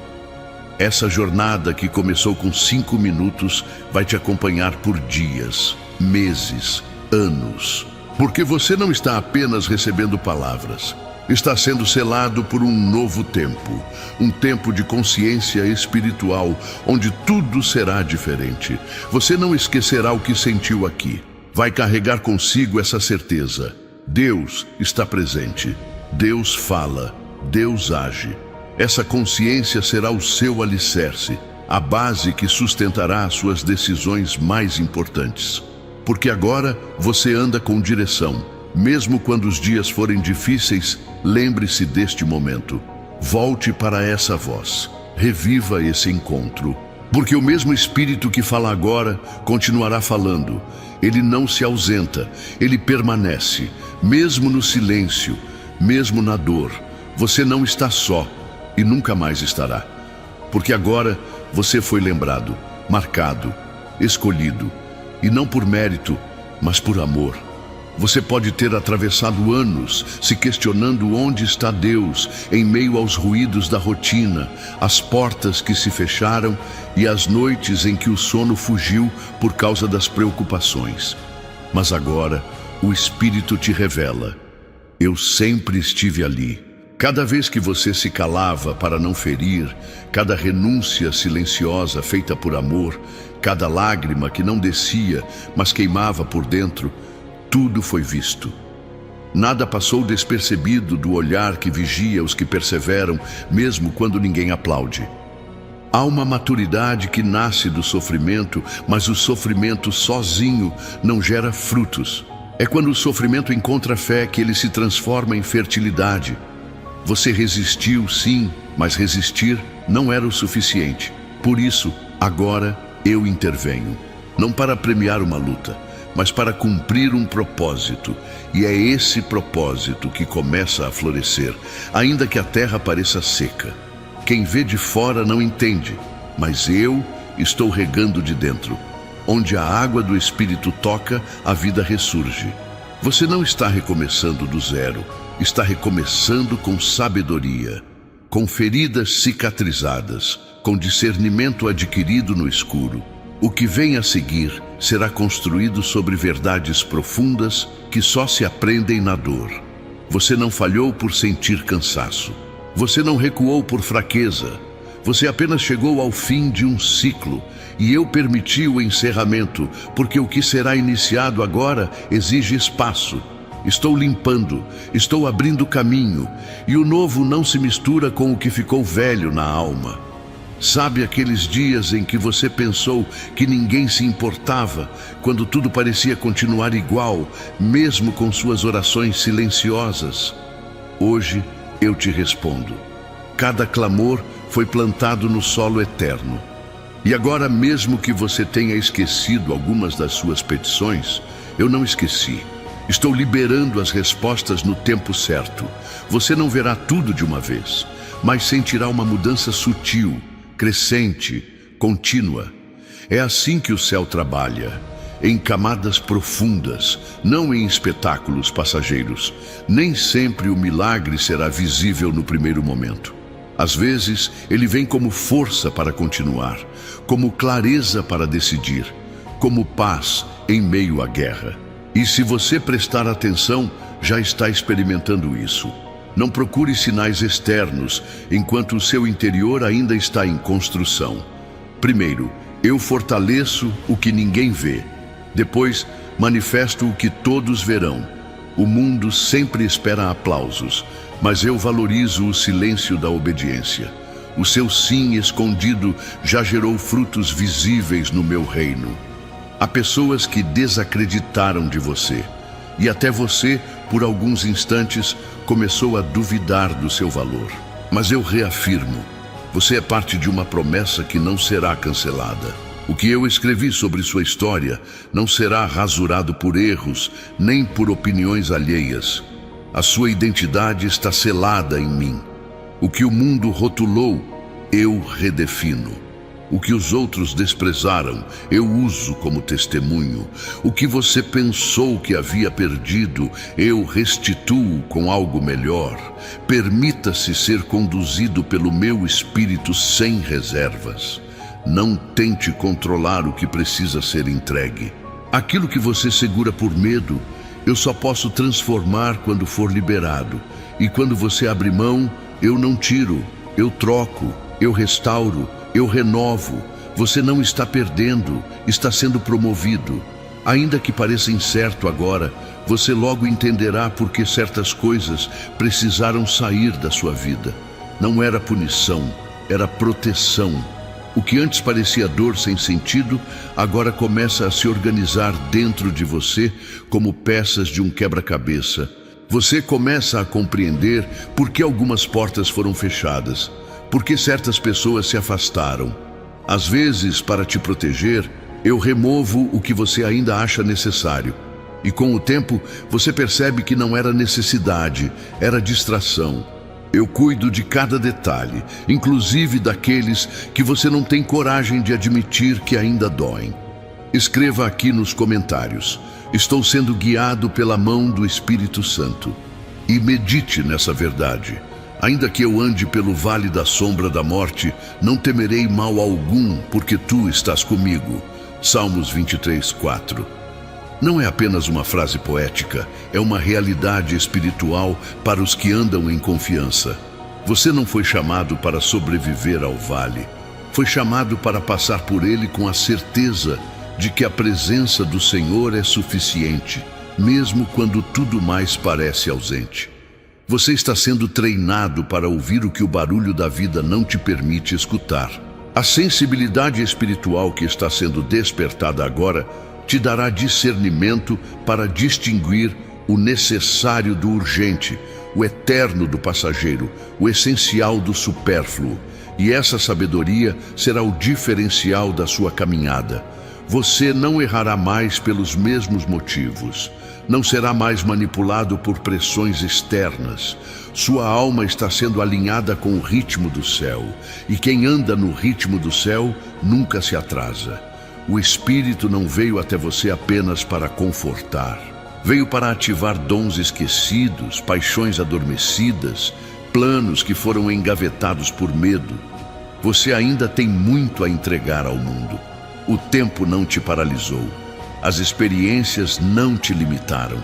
Essa jornada que começou com 5 minutos vai te acompanhar por dias, meses, anos. Porque você não está apenas recebendo palavras. Está sendo selado por um novo tempo. Um tempo de consciência espiritual, onde tudo será diferente. Você não esquecerá o que sentiu aqui. Vai carregar consigo essa certeza. Deus está presente. Deus fala. Deus age. Essa consciência será o seu alicerce, a base que sustentará as suas decisões mais importantes. Porque agora você anda com direção. Mesmo quando os dias forem difíceis, lembre-se deste momento. Volte para essa voz. Reviva esse encontro. Porque o mesmo Espírito que fala agora continuará falando. Ele não se ausenta, ele permanece, mesmo no silêncio, mesmo na dor. Você não está só e nunca mais estará. Porque agora você foi lembrado, marcado, escolhido, e não por mérito, mas por amor. Você pode ter atravessado anos se questionando onde está Deus em meio aos ruídos da rotina, as portas que se fecharam e as noites em que o sono fugiu por causa das preocupações. Mas agora o Espírito te revela: eu sempre estive ali. Cada vez que você se calava para não ferir, cada renúncia silenciosa feita por amor, cada lágrima que não descia, mas queimava por dentro, tudo foi visto. Nada passou despercebido do olhar que vigia os que perseveram, mesmo quando ninguém aplaude. Há uma maturidade que nasce do sofrimento, mas o sofrimento sozinho não gera frutos. É quando o sofrimento encontra fé que ele se transforma em fertilidade. Você resistiu, sim, mas resistir não era o suficiente. Por isso, agora eu intervenho. Não para premiar uma luta, mas para cumprir um propósito. E é esse propósito que começa a florescer, ainda que a terra pareça seca. Quem vê de fora não entende, mas eu estou regando de dentro. Onde a água do Espírito toca, a vida ressurge. Você não está recomeçando do zero, está recomeçando com sabedoria, com feridas cicatrizadas, com discernimento adquirido no escuro. O que vem a seguir será construído sobre verdades profundas que só se aprendem na dor. Você não falhou por sentir cansaço. Você não recuou por fraqueza. Você apenas chegou ao fim de um ciclo e eu permiti o encerramento, porque o que será iniciado agora exige espaço. Estou limpando, estou abrindo caminho, e o novo não se mistura com o que ficou velho na alma. Sabe aqueles dias em que você pensou que ninguém se importava, quando tudo parecia continuar igual, mesmo com suas orações silenciosas? Hoje eu te respondo. Cada clamor foi plantado no solo eterno. E agora, mesmo que você tenha esquecido algumas das suas petições, eu não esqueci. Estou liberando as respostas no tempo certo. Você não verá tudo de uma vez, mas sentirá uma mudança sutil, crescente, contínua. É assim que o céu trabalha, em camadas profundas, não em espetáculos passageiros. Nem sempre o milagre será visível no primeiro momento. Às vezes, ele vem como força para continuar, como clareza para decidir, como paz em meio à guerra. E se você prestar atenção, já está experimentando isso. Não procure sinais externos, enquanto o seu interior ainda está em construção. Primeiro, eu fortaleço o que ninguém vê. Depois, manifesto o que todos verão. O mundo sempre espera aplausos, mas eu valorizo o silêncio da obediência. O seu sim escondido já gerou frutos visíveis no meu reino. Há pessoas que desacreditaram de você, e até você, por alguns instantes, começou a duvidar do seu valor. Mas eu reafirmo, você é parte de uma promessa que não será cancelada. O que eu escrevi sobre sua história não será rasurado por erros, nem por opiniões alheias. A sua identidade está selada em mim. O que o mundo rotulou, eu redefino. O que os outros desprezaram, eu uso como testemunho. O que você pensou que havia perdido, eu restituo com algo melhor. Permita-se ser conduzido pelo meu espírito sem reservas. Não tente controlar o que precisa ser entregue. Aquilo que você segura por medo, eu só posso transformar quando for liberado. E quando você abre mão, eu não tiro, eu troco, eu restauro, eu renovo. Você não está perdendo, está sendo promovido. Ainda que pareça incerto agora, você logo entenderá por que certas coisas precisaram sair da sua vida. Não era punição, era proteção. O que antes parecia dor sem sentido, agora começa a se organizar dentro de você como peças de um quebra-cabeça. Você começa a compreender por que algumas portas foram fechadas, por que certas pessoas se afastaram. Às vezes, para te proteger, eu removo o que você ainda acha necessário. E com o tempo, você percebe que não era necessidade, era distração. Eu cuido de cada detalhe, inclusive daqueles que você não tem coragem de admitir que ainda doem. Escreva aqui nos comentários: estou sendo guiado pela mão do Espírito Santo. E medite nessa verdade. Ainda que eu ande pelo vale da sombra da morte, não temerei mal algum, porque tu estás comigo. Salmos 23:4. Não é apenas uma frase poética, é uma realidade espiritual para os que andam em confiança. Você não foi chamado para sobreviver ao vale. Foi chamado para passar por ele com a certeza de que a presença do Senhor é suficiente, mesmo quando tudo mais parece ausente. Você está sendo treinado para ouvir o que o barulho da vida não te permite escutar. A sensibilidade espiritual que está sendo despertada agora te dará discernimento para distinguir o necessário do urgente, o eterno do passageiro, o essencial do supérfluo. E essa sabedoria será o diferencial da sua caminhada. Você não errará mais pelos mesmos motivos. Não será mais manipulado por pressões externas. Sua alma está sendo alinhada com o ritmo do céu. E quem anda no ritmo do céu nunca se atrasa. O Espírito não veio até você apenas para confortar. Veio para ativar dons esquecidos, paixões adormecidas, planos que foram engavetados por medo. Você ainda tem muito a entregar ao mundo. O tempo não te paralisou. As experiências não te limitaram.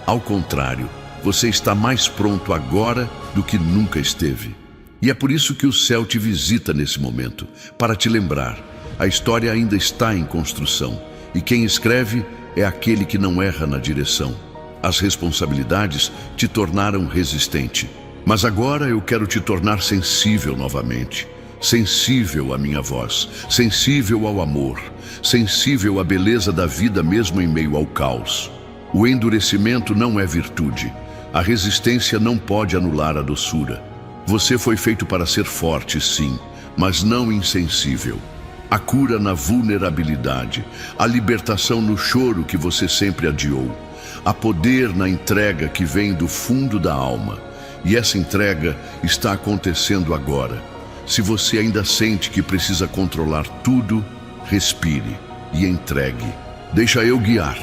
Ao contrário, você está mais pronto agora do que nunca esteve. E é por isso que o céu te visita nesse momento, para te lembrar: a história ainda está em construção, e quem escreve é aquele que não erra na direção. As responsabilidades te tornaram resistente, mas agora eu quero te tornar sensível novamente. Sensível à minha voz, sensível ao amor, sensível à beleza da vida mesmo em meio ao caos. O endurecimento não é virtude. A resistência não pode anular a doçura. Você foi feito para ser forte, sim, mas não insensível. A cura na vulnerabilidade, a libertação no choro que você sempre adiou. Há poder na entrega que vem do fundo da alma. E essa entrega está acontecendo agora. Se você ainda sente que precisa controlar tudo, respire e entregue. Deixa eu guiar.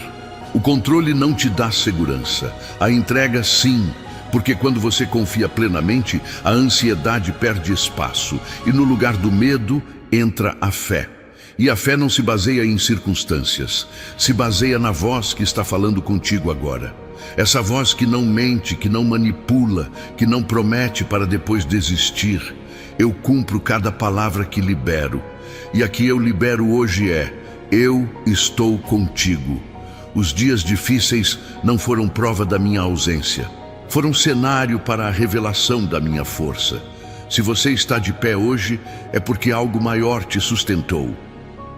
O controle não te dá segurança. A entrega, sim, porque quando você confia plenamente, a ansiedade perde espaço e no lugar do medo entra a fé. E a fé não se baseia em circunstâncias, se baseia na voz que está falando contigo agora. Essa voz que não mente, que não manipula, que não promete para depois desistir. Eu cumpro cada palavra que libero. E a que eu libero hoje é: eu estou contigo. Os dias difíceis não foram prova da minha ausência. Foram cenário para a revelação da minha força. Se você está de pé hoje, é porque algo maior te sustentou.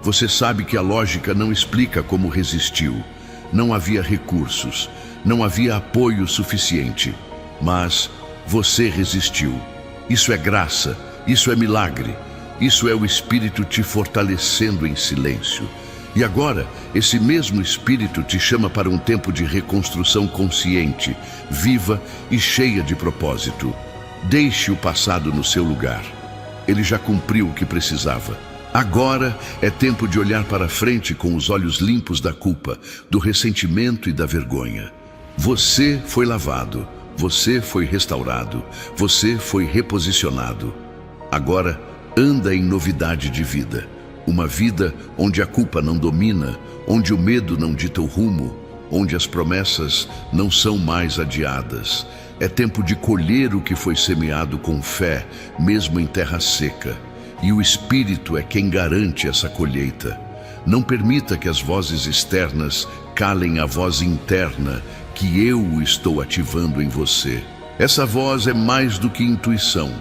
Você sabe que a lógica não explica como resistiu. Não havia recursos, não havia apoio suficiente. Mas você resistiu. Isso é graça. Isso é milagre, isso é o Espírito te fortalecendo em silêncio. E agora, esse mesmo Espírito te chama para um tempo de reconstrução consciente, viva e cheia de propósito. Deixe o passado no seu lugar. Ele já cumpriu o que precisava. Agora é tempo de olhar para frente com os olhos limpos da culpa, do ressentimento e da vergonha. Você foi lavado, você foi restaurado, você foi reposicionado. Agora, anda em novidade de vida. Uma vida onde a culpa não domina, onde o medo não dita o rumo, onde as promessas não são mais adiadas. É tempo de colher o que foi semeado com fé, mesmo em terra seca. E o Espírito é quem garante essa colheita. Não permita que as vozes externas calem a voz interna que eu estou ativando em você. Essa voz é mais do que intuição.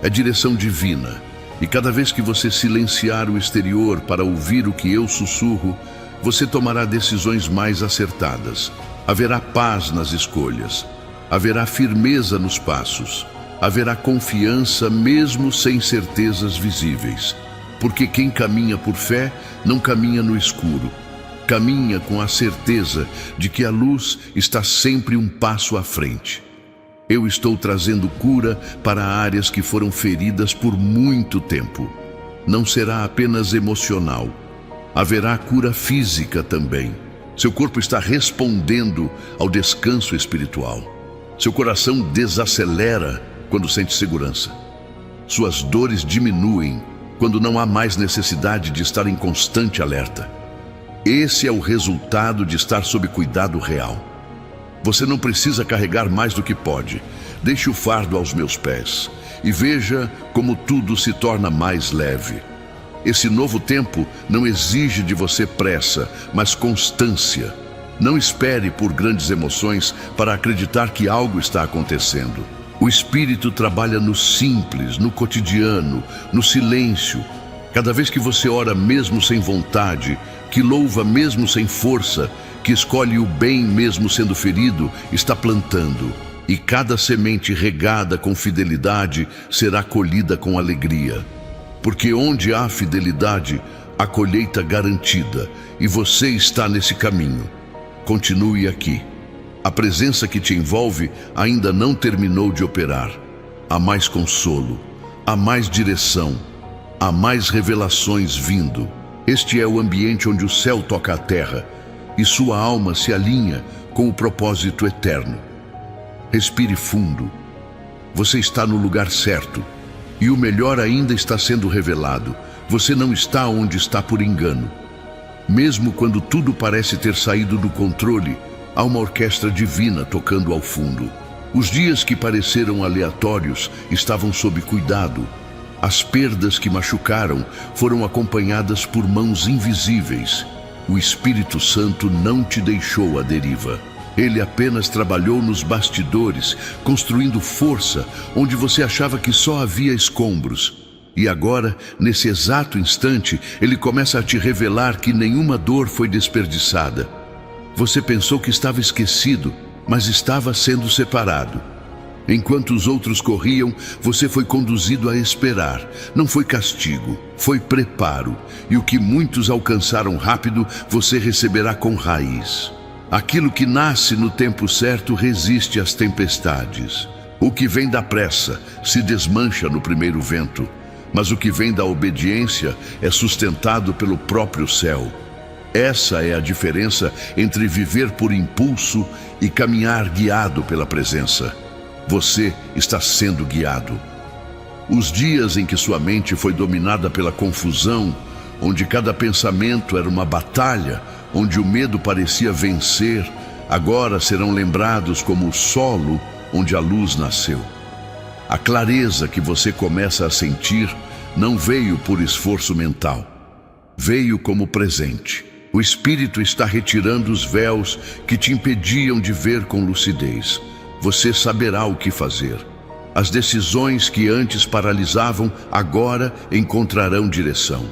É direção divina, e cada vez que você silenciar o exterior para ouvir o que eu sussurro, você tomará decisões mais acertadas. Haverá paz nas escolhas, haverá firmeza nos passos, haverá confiança mesmo sem certezas visíveis. Porque quem caminha por fé não caminha no escuro, caminha com a certeza de que a luz está sempre um passo à frente. Eu estou trazendo cura para áreas que foram feridas por muito tempo. Não será apenas emocional. Haverá cura física também. Seu corpo está respondendo ao descanso espiritual. Seu coração desacelera quando sente segurança. Suas dores diminuem quando não há mais necessidade de estar em constante alerta. Esse é o resultado de estar sob cuidado real. Você não precisa carregar mais do que pode. Deixe o fardo aos meus pés e veja como tudo se torna mais leve. Esse novo tempo não exige de você pressa, mas constância. Não espere por grandes emoções para acreditar que algo está acontecendo. O Espírito trabalha no simples, no cotidiano, no silêncio. Cada vez que você ora mesmo sem vontade, que louva mesmo sem força, que escolhe o bem mesmo sendo ferido, está plantando. E cada semente regada com fidelidade será colhida com alegria. Porque onde há fidelidade, há colheita garantida, e você está nesse caminho. Continue aqui. A presença que te envolve ainda não terminou de operar. Há mais consolo, há mais direção, há mais revelações vindo. Este é o ambiente onde o céu toca a terra e sua alma se alinha com o propósito eterno. Respire fundo. Você está no lugar certo e o melhor ainda está sendo revelado. Você não está onde está por engano. Mesmo quando tudo parece ter saído do controle, há uma orquestra divina tocando ao fundo. Os dias que pareceram aleatórios estavam sob cuidado. As perdas que machucaram foram acompanhadas por mãos invisíveis. O Espírito Santo não te deixou à deriva. Ele apenas trabalhou nos bastidores, construindo força onde você achava que só havia escombros. E agora, nesse exato instante, ele começa a te revelar que nenhuma dor foi desperdiçada. Você pensou que estava esquecido, mas estava sendo separado. Enquanto os outros corriam, você foi conduzido a esperar. Não foi castigo, foi preparo. E o que muitos alcançaram rápido, você receberá com raiz. Aquilo que nasce no tempo certo resiste às tempestades. O que vem da pressa se desmancha no primeiro vento, mas o que vem da obediência é sustentado pelo próprio céu. Essa é a diferença entre viver por impulso e caminhar guiado pela presença. Você está sendo guiado. Os dias em que sua mente foi dominada pela confusão, onde cada pensamento era uma batalha, onde o medo parecia vencer, agora serão lembrados como o solo onde a luz nasceu. A clareza que você começa a sentir não veio por esforço mental. Veio como presente. O Espírito está retirando os véus que te impediam de ver com lucidez. Você saberá o que fazer. As decisões que antes paralisavam, agora encontrarão direção.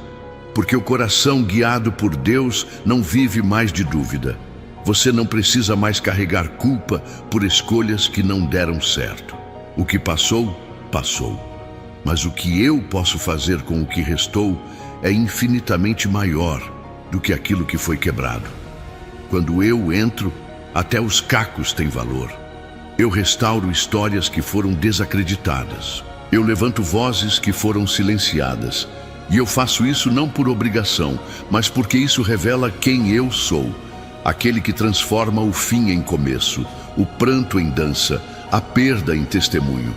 Porque o coração guiado por Deus não vive mais de dúvida. Você não precisa mais carregar culpa por escolhas que não deram certo. O que passou, passou. Mas o que eu posso fazer com o que restou é infinitamente maior do que aquilo que foi quebrado. Quando eu entro, até os cacos têm valor. Eu restauro histórias que foram desacreditadas. Eu levanto vozes que foram silenciadas. E eu faço isso não por obrigação, mas porque isso revela quem eu sou. Aquele que transforma o fim em começo, o pranto em dança, a perda em testemunho.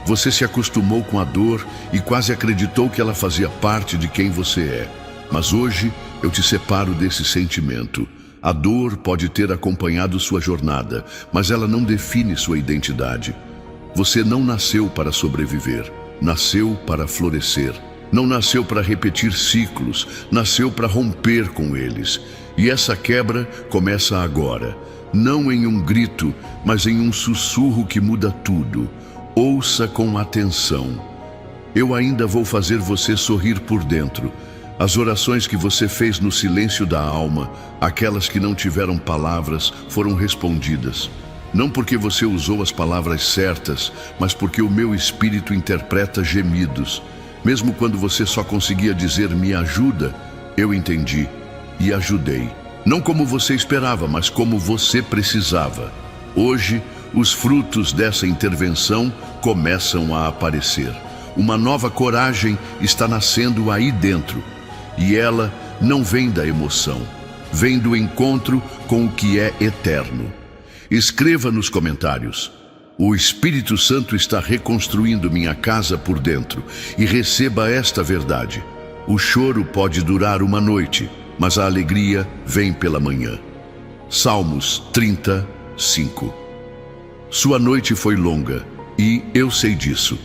Você se acostumou com a dor e quase acreditou que ela fazia parte de quem você é. Mas hoje eu te separo desse sentimento. A dor pode ter acompanhado sua jornada, mas ela não define sua identidade. Você não nasceu para sobreviver, nasceu para florescer. Não nasceu para repetir ciclos, nasceu para romper com eles. E essa quebra começa agora, não em um grito, mas em um sussurro que muda tudo. Ouça com atenção. Eu ainda vou fazer você sorrir por dentro. As orações que você fez no silêncio da alma, aquelas que não tiveram palavras, foram respondidas. Não porque você usou as palavras certas, mas porque o meu espírito interpreta gemidos. Mesmo quando você só conseguia dizer "me ajuda", eu entendi e ajudei. Não como você esperava, mas como você precisava. Hoje, os frutos dessa intervenção começam a aparecer. Uma nova coragem está nascendo aí dentro. E ela não vem da emoção, vem do encontro com o que é eterno. Escreva nos comentários: o Espírito Santo está reconstruindo minha casa por dentro, e receba esta verdade: o choro pode durar uma noite, mas a alegria vem pela manhã. Salmos 30:5. Sua noite foi longa, e eu sei disso.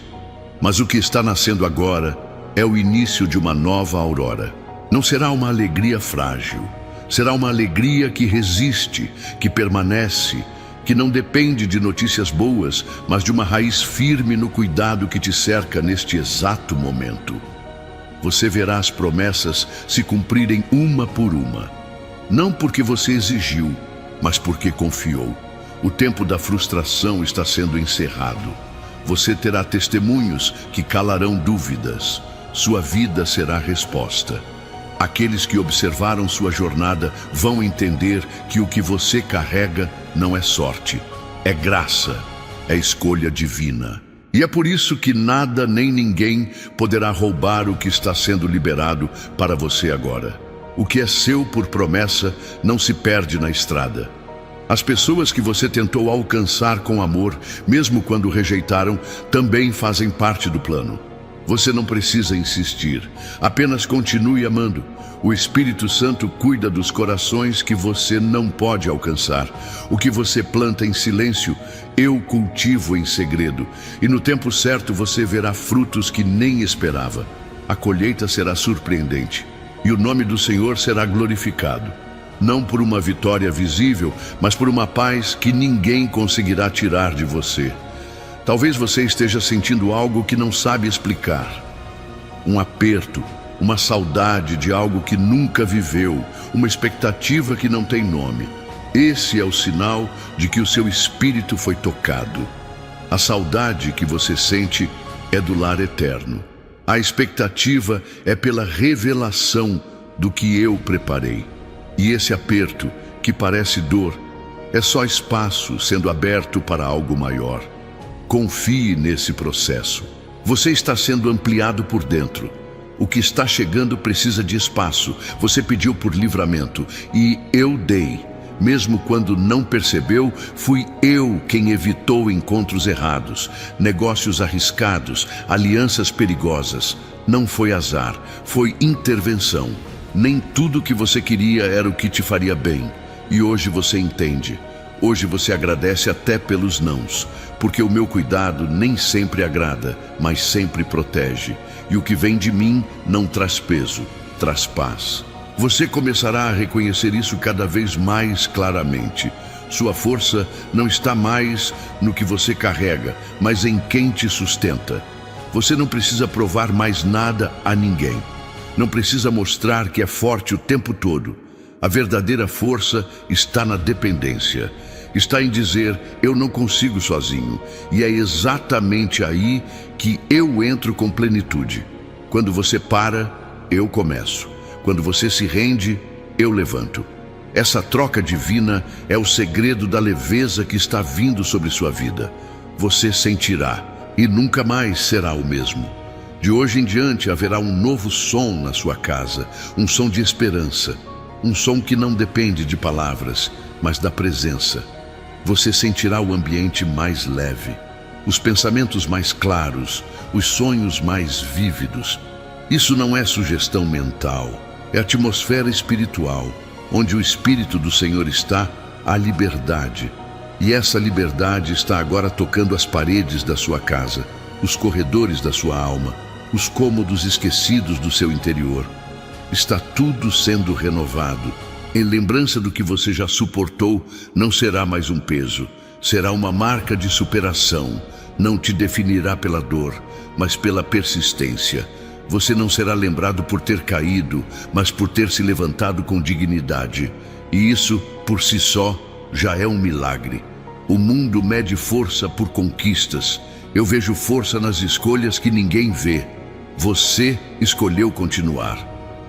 Mas o que está nascendo agora é o início de uma nova aurora. Não será uma alegria frágil, será uma alegria que resiste, que permanece, que não depende de notícias boas, mas de uma raiz firme no cuidado que te cerca neste exato momento. Você verá as promessas se cumprirem uma por uma. Não porque você exigiu, mas porque confiou. O tempo da frustração está sendo encerrado. Você terá testemunhos que calarão dúvidas. Sua vida será resposta. Aqueles que observaram sua jornada vão entender que o que você carrega não é sorte, é graça, é escolha divina. E é por isso que nada nem ninguém poderá roubar o que está sendo liberado para você agora. O que é seu por promessa não se perde na estrada. As pessoas que você tentou alcançar com amor, mesmo quando rejeitaram, também fazem parte do plano. Você não precisa insistir, apenas continue amando. O Espírito Santo cuida dos corações que você não pode alcançar. O que você planta em silêncio, eu cultivo em segredo. E no tempo certo você verá frutos que nem esperava. A colheita será surpreendente. E o nome do Senhor será glorificado. Não por uma vitória visível, mas por uma paz que ninguém conseguirá tirar de você. Talvez você esteja sentindo algo que não sabe explicar. Um aperto, uma saudade de algo que nunca viveu, uma expectativa que não tem nome. Esse é o sinal de que o seu espírito foi tocado. A saudade que você sente é do lar eterno. A expectativa é pela revelação do que eu preparei. E esse aperto, que parece dor, é só espaço sendo aberto para algo maior. Confie nesse processo. Você está sendo ampliado por dentro. O que está chegando precisa de espaço. Você pediu por livramento e eu dei. Mesmo quando não percebeu, fui eu quem evitou encontros errados, negócios arriscados, alianças perigosas. Não foi azar, foi intervenção. Nem tudo que você queria era o que te faria bem. E hoje você entende. Hoje você agradece até pelos nãos, porque o meu cuidado nem sempre agrada, mas sempre protege. E o que vem de mim não traz peso, traz paz. Você começará a reconhecer isso cada vez mais claramente. Sua força não está mais no que você carrega, mas em quem te sustenta. Você não precisa provar mais nada a ninguém. Não precisa mostrar que é forte o tempo todo. A verdadeira força está na dependência. Está em dizer, eu não consigo sozinho. E é exatamente aí que eu entro com plenitude. Quando você para, eu começo. Quando você se rende, eu levanto. Essa troca divina é o segredo da leveza que está vindo sobre sua vida. Você sentirá e nunca mais será o mesmo. De hoje em diante haverá um novo som na sua casa, um som de esperança, um som que não depende de palavras, mas da presença. Você sentirá o ambiente mais leve, os pensamentos mais claros, os sonhos mais vívidos. Isso não é sugestão mental, é atmosfera espiritual. Onde o Espírito do Senhor está, há liberdade. E essa liberdade está agora tocando as paredes da sua casa, os corredores da sua alma, os cômodos esquecidos do seu interior. Está tudo sendo renovado. Em lembrança do que você já suportou, não será mais um peso. Será uma marca de superação. Não te definirá pela dor, mas pela persistência. Você não será lembrado por ter caído, mas por ter se levantado com dignidade. E isso, por si só, já é um milagre. O mundo mede força por conquistas. Eu vejo força nas escolhas que ninguém vê. Você escolheu continuar.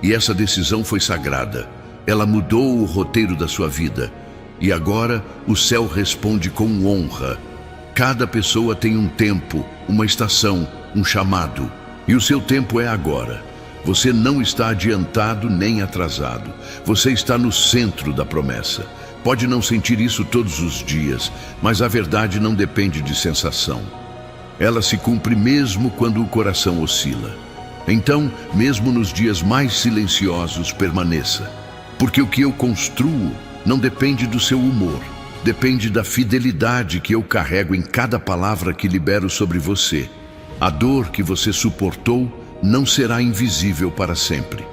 E essa decisão foi sagrada. Ela mudou o roteiro da sua vida. E agora o céu responde com honra. Cada pessoa tem um tempo, uma estação, um chamado. E o seu tempo é agora. Você não está adiantado nem atrasado. Você está no centro da promessa. Pode não sentir isso todos os dias, mas a verdade não depende de sensação. Ela se cumpre mesmo quando o coração oscila. Então, mesmo nos dias mais silenciosos, permaneça. Porque o que eu construo não depende do seu humor. Depende da fidelidade que eu carrego em cada palavra que libero sobre você. A dor que você suportou não será invisível para sempre.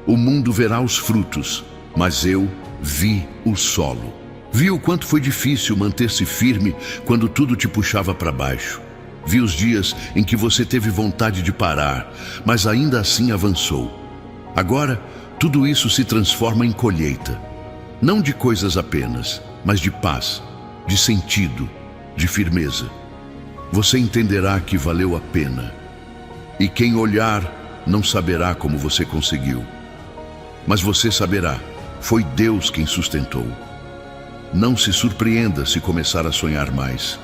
O mundo verá os frutos, mas eu vi o solo. Vi o quanto foi difícil manter-se firme quando tudo te puxava para baixo. Vi os dias em que você teve vontade de parar, mas ainda assim avançou. Agora, tudo isso se transforma em colheita. Não de coisas apenas, mas de paz, de sentido, de firmeza. Você entenderá que valeu a pena. E quem olhar não saberá como você conseguiu. Mas você saberá, foi Deus quem sustentou. Não se surpreenda se começar a sonhar mais.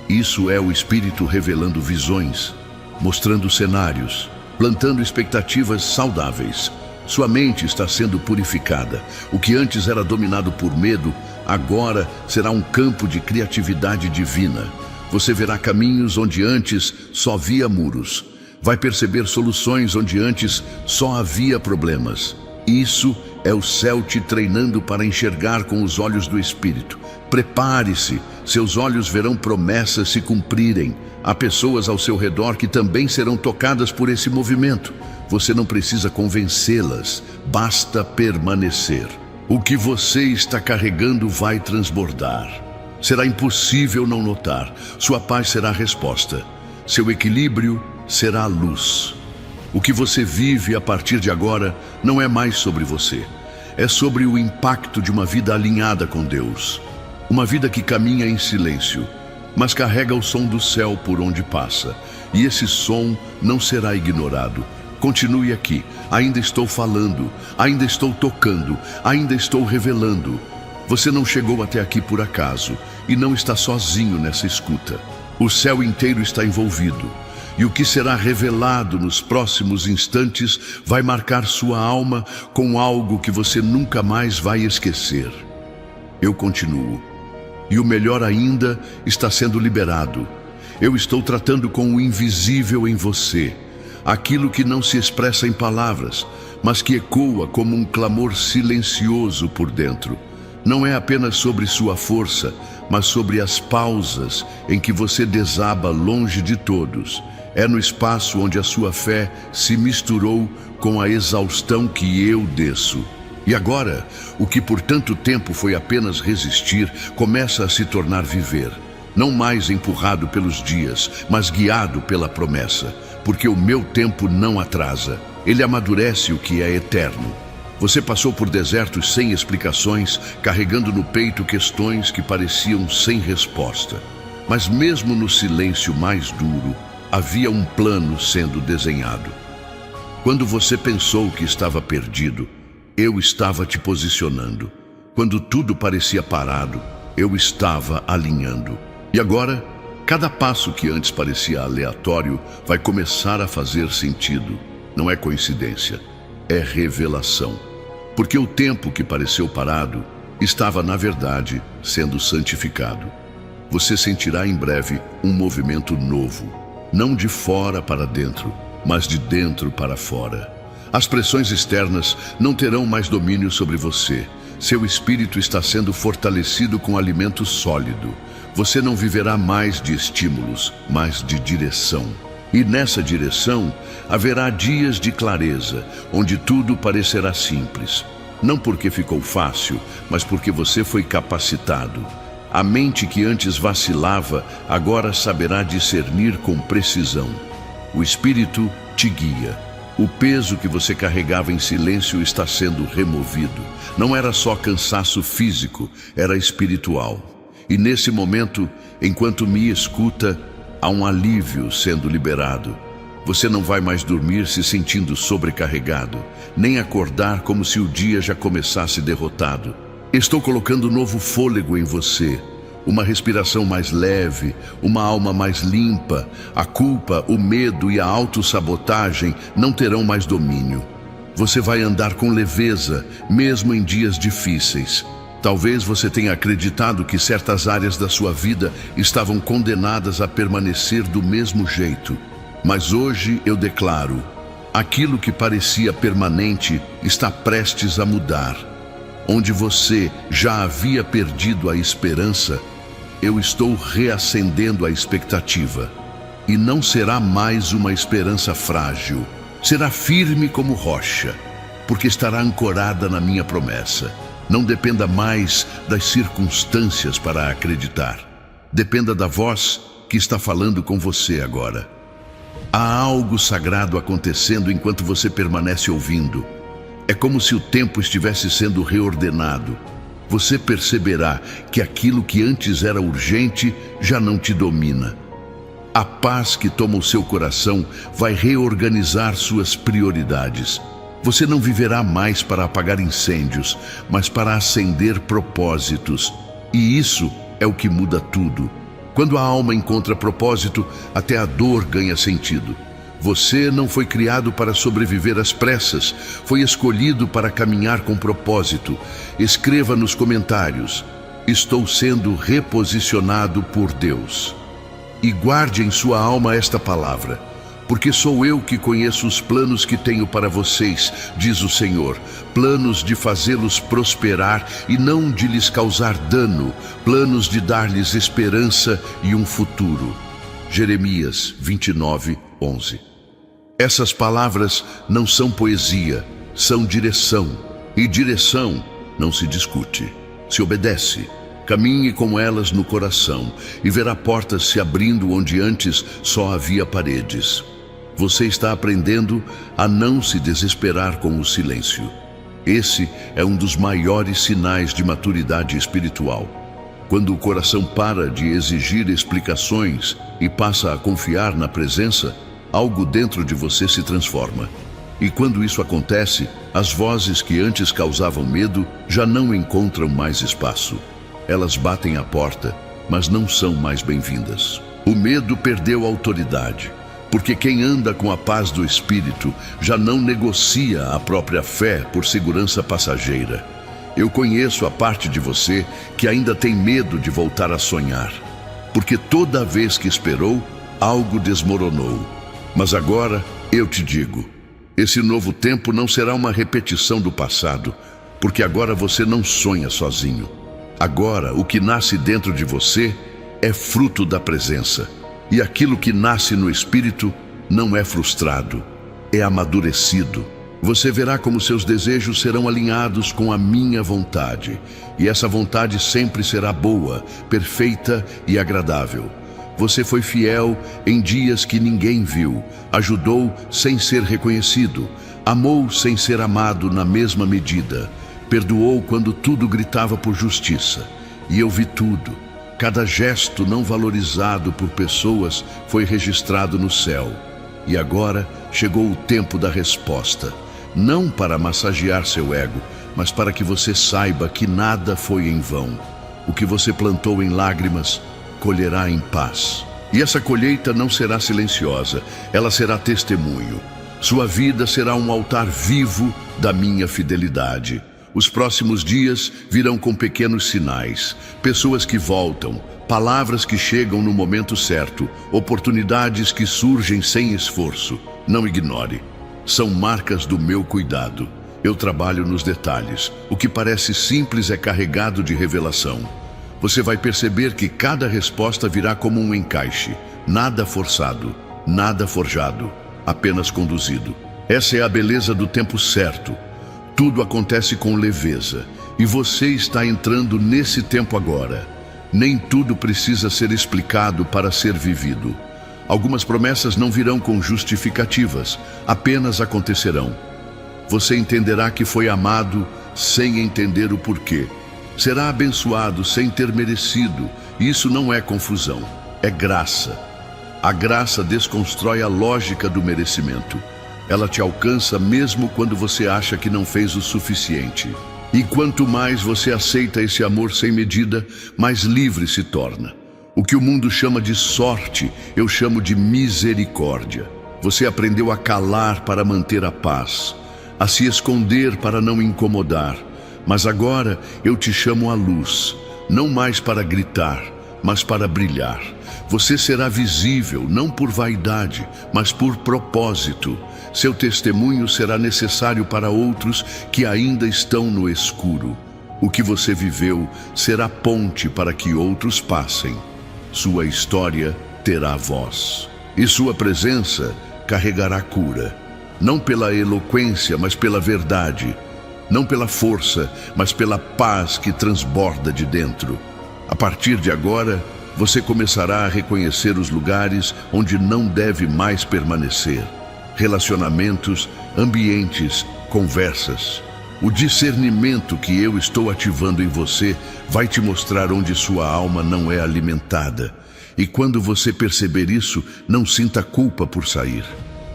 Isso é o Espírito revelando visões, mostrando cenários, plantando expectativas saudáveis. Sua mente está sendo purificada. O que antes era dominado por medo, agora será um campo de criatividade divina. Você verá caminhos onde antes só via muros. Vai perceber soluções onde antes só havia problemas. Isso é o céu te treinando para enxergar com os olhos do Espírito. Prepare-se, seus olhos verão promessas se cumprirem. Há pessoas ao seu redor que também serão tocadas por esse movimento. Você não precisa convencê-las, basta permanecer. O que você está carregando vai transbordar. Será impossível não notar. Sua paz será a resposta. Seu equilíbrio será a luz. O que você vive a partir de agora não é mais sobre você. É sobre o impacto de uma vida alinhada com Deus. Uma vida que caminha em silêncio, mas carrega o som do céu por onde passa. E esse som não será ignorado. Continue aqui. Ainda estou falando, ainda estou tocando, ainda estou revelando. Você não chegou até aqui por acaso e não está sozinho nessa escuta. O céu inteiro está envolvido. E o que será revelado nos próximos instantes vai marcar sua alma com algo que você nunca mais vai esquecer. Eu continuo. E o melhor ainda está sendo liberado. Eu estou tratando com o invisível em você. Aquilo que não se expressa em palavras, mas que ecoa como um clamor silencioso por dentro. Não é apenas sobre sua força, mas sobre as pausas em que você desaba longe de todos. É no espaço onde a sua fé se misturou com a exaustão que eu desço. E agora, o que por tanto tempo foi apenas resistir, começa a se tornar viver. Não mais empurrado pelos dias, mas guiado pela promessa. Porque o meu tempo não atrasa. Ele amadurece o que é eterno. Você passou por desertos sem explicações, carregando no peito questões que pareciam sem resposta. Mas mesmo no silêncio mais duro, havia um plano sendo desenhado. Quando você pensou que estava perdido, eu estava te posicionando. Quando tudo parecia parado, eu estava alinhando. E agora, cada passo que antes parecia aleatório vai começar a fazer sentido. Não é coincidência, é revelação. Porque o tempo que pareceu parado estava, na verdade, sendo santificado. Você sentirá em breve um movimento novo. Não de fora para dentro, mas de dentro para fora. As pressões externas não terão mais domínio sobre você. Seu espírito está sendo fortalecido com alimento sólido. Você não viverá mais de estímulos, mas de direção. E nessa direção haverá dias de clareza, onde tudo parecerá simples. Não porque ficou fácil, mas porque você foi capacitado. A mente que antes vacilava, agora saberá discernir com precisão. O Espírito te guia. O peso que você carregava em silêncio está sendo removido. Não era só cansaço físico, era espiritual. E nesse momento, enquanto me escuta, há um alívio sendo liberado. Você não vai mais dormir se sentindo sobrecarregado, nem acordar como se o dia já começasse derrotado. Estou colocando novo fôlego em você, uma respiração mais leve, uma alma mais limpa. A culpa, o medo e a autossabotagem não terão mais domínio. Você vai andar com leveza, mesmo em dias difíceis. Talvez você tenha acreditado que certas áreas da sua vida estavam condenadas a permanecer do mesmo jeito. Mas hoje eu declaro, aquilo que parecia permanente está prestes a mudar. Onde você já havia perdido a esperança, eu estou reacendendo a expectativa. E não será mais uma esperança frágil. Será firme como rocha, porque estará ancorada na minha promessa. Não dependa mais das circunstâncias para acreditar. Dependa da voz que está falando com você agora. Há algo sagrado acontecendo enquanto você permanece ouvindo. É como se o tempo estivesse sendo reordenado. Você perceberá que aquilo que antes era urgente já não te domina. A paz que toma o seu coração vai reorganizar suas prioridades. Você não viverá mais para apagar incêndios, mas para acender propósitos. E isso é o que muda tudo. Quando a alma encontra propósito, até a dor ganha sentido. Você não foi criado para sobreviver às pressas, foi escolhido para caminhar com propósito. Escreva nos comentários: estou sendo reposicionado por Deus. E guarde em sua alma esta palavra: porque sou eu que conheço os planos que tenho para vocês, diz o Senhor, planos de fazê-los prosperar e não de lhes causar dano, planos de dar-lhes esperança e um futuro. Jeremias 29:11. Essas palavras não são poesia, são direção, e direção não se discute, se obedece. Caminhe com elas no coração e verá portas se abrindo onde antes só havia paredes. Você está aprendendo a não se desesperar com o silêncio. Esse é um dos maiores sinais de maturidade espiritual. Quando o coração para de exigir explicações e passa a confiar na presença, algo dentro de você se transforma. E quando isso acontece, as vozes que antes causavam medo já não encontram mais espaço. Elas batem à porta, mas não são mais bem-vindas. O medo perdeu autoridade, porque quem anda com a paz do Espírito já não negocia a própria fé por segurança passageira. Eu conheço a parte de você que ainda tem medo de voltar a sonhar, porque toda vez que esperou, algo desmoronou. Mas agora eu te digo, esse novo tempo não será uma repetição do passado, porque agora você não sonha sozinho. Agora, o que nasce dentro de você é fruto da presença. E aquilo que nasce no Espírito não é frustrado, é amadurecido. Você verá como seus desejos serão alinhados com a minha vontade. E essa vontade sempre será boa, perfeita e agradável. Você foi fiel em dias que ninguém viu, ajudou sem ser reconhecido, amou sem ser amado na mesma medida. Perdoou quando tudo gritava por justiça. E eu vi tudo. Cada gesto não valorizado por pessoas foi registrado no céu. E agora chegou o tempo da resposta. Não para massagear seu ego, mas para que você saiba que nada foi em vão. O que você plantou em lágrimas, colherá em paz. E essa colheita não será silenciosa, ela será testemunho. Sua vida será um altar vivo da minha fidelidade. Os próximos dias virão com pequenos sinais, pessoas que voltam, palavras que chegam no momento certo, oportunidades que surgem sem esforço. Não ignore, são marcas do meu cuidado. Eu trabalho nos detalhes. O que parece simples é carregado de revelação. Você vai perceber que cada resposta virá como um encaixe, nada forçado, nada forjado, apenas conduzido. Essa é a beleza do tempo certo. Tudo acontece com leveza, e você está entrando nesse tempo agora. Nem tudo precisa ser explicado para ser vivido. Algumas promessas não virão com justificativas, apenas acontecerão. Você entenderá que foi amado sem entender o porquê. Será abençoado sem ter merecido, e isso não é confusão, é graça. A graça desconstrói a lógica do merecimento. Ela te alcança mesmo quando você acha que não fez o suficiente. E quanto mais você aceita esse amor sem medida, mais livre se torna. O que o mundo chama de sorte, eu chamo de misericórdia. Você aprendeu a calar para manter a paz, a se esconder para não incomodar. Mas agora eu te chamo à luz, não mais para gritar, mas para brilhar. Você será visível, não por vaidade, mas por propósito. Seu testemunho será necessário para outros que ainda estão no escuro. O que você viveu será ponte para que outros passem. Sua história terá voz. E sua presença carregará cura. Não pela eloquência, mas pela verdade. Não pela força, mas pela paz que transborda de dentro. A partir de agora, você começará a reconhecer os lugares onde não deve mais permanecer. Relacionamentos, ambientes, conversas. O discernimento que eu estou ativando em você vai te mostrar onde sua alma não é alimentada. E quando você perceber isso, não sinta culpa por sair.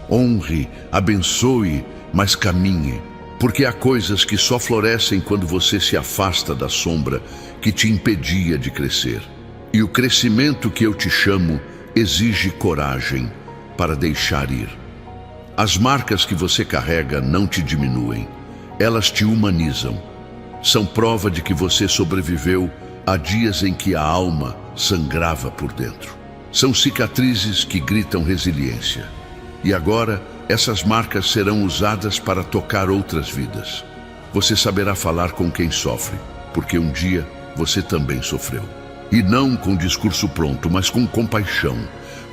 Honre, abençoe, mas caminhe. Porque há coisas que só florescem quando você se afasta da sombra que te impedia de crescer. E o crescimento que eu te chamo exige coragem para deixar ir. As marcas que você carrega não te diminuem, elas te humanizam. São prova de que você sobreviveu a dias em que a alma sangrava por dentro. São cicatrizes que gritam resiliência. E agora, essas marcas serão usadas para tocar outras vidas. Você saberá falar com quem sofre, porque um dia você também sofreu. E não com discurso pronto, mas com compaixão.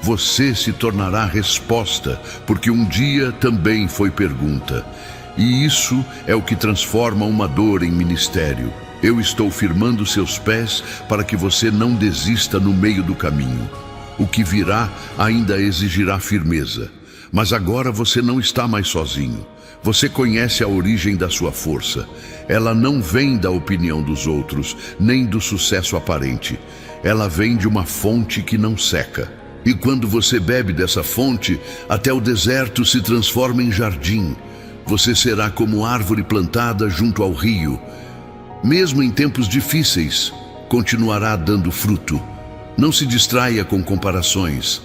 Você se tornará resposta, porque um dia também foi pergunta. E isso é o que transforma uma dor em ministério. Eu estou firmando seus pés para que você não desista no meio do caminho. O que virá ainda exigirá firmeza. Mas agora você não está mais sozinho. Você conhece a origem da sua força. Ela não vem da opinião dos outros, nem do sucesso aparente. Ela vem de uma fonte que não seca. E quando você bebe dessa fonte, até o deserto se transforma em jardim. Você será como árvore plantada junto ao rio. Mesmo em tempos difíceis, continuará dando fruto. Não se distraia com comparações.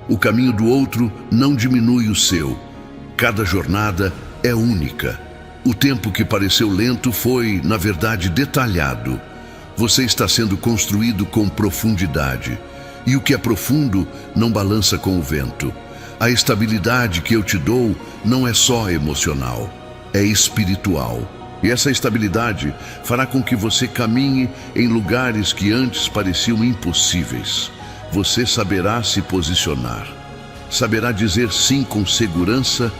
O caminho do outro não diminui o seu. Cada jornada é única. O tempo que pareceu lento foi, na verdade, detalhado. Você está sendo construído com profundidade. E o que é profundo não balança com o vento. A estabilidade que eu te dou não é só emocional, é espiritual. E essa estabilidade fará com que você caminhe em lugares que antes pareciam impossíveis. Você saberá se posicionar. Saberá dizer sim com segurança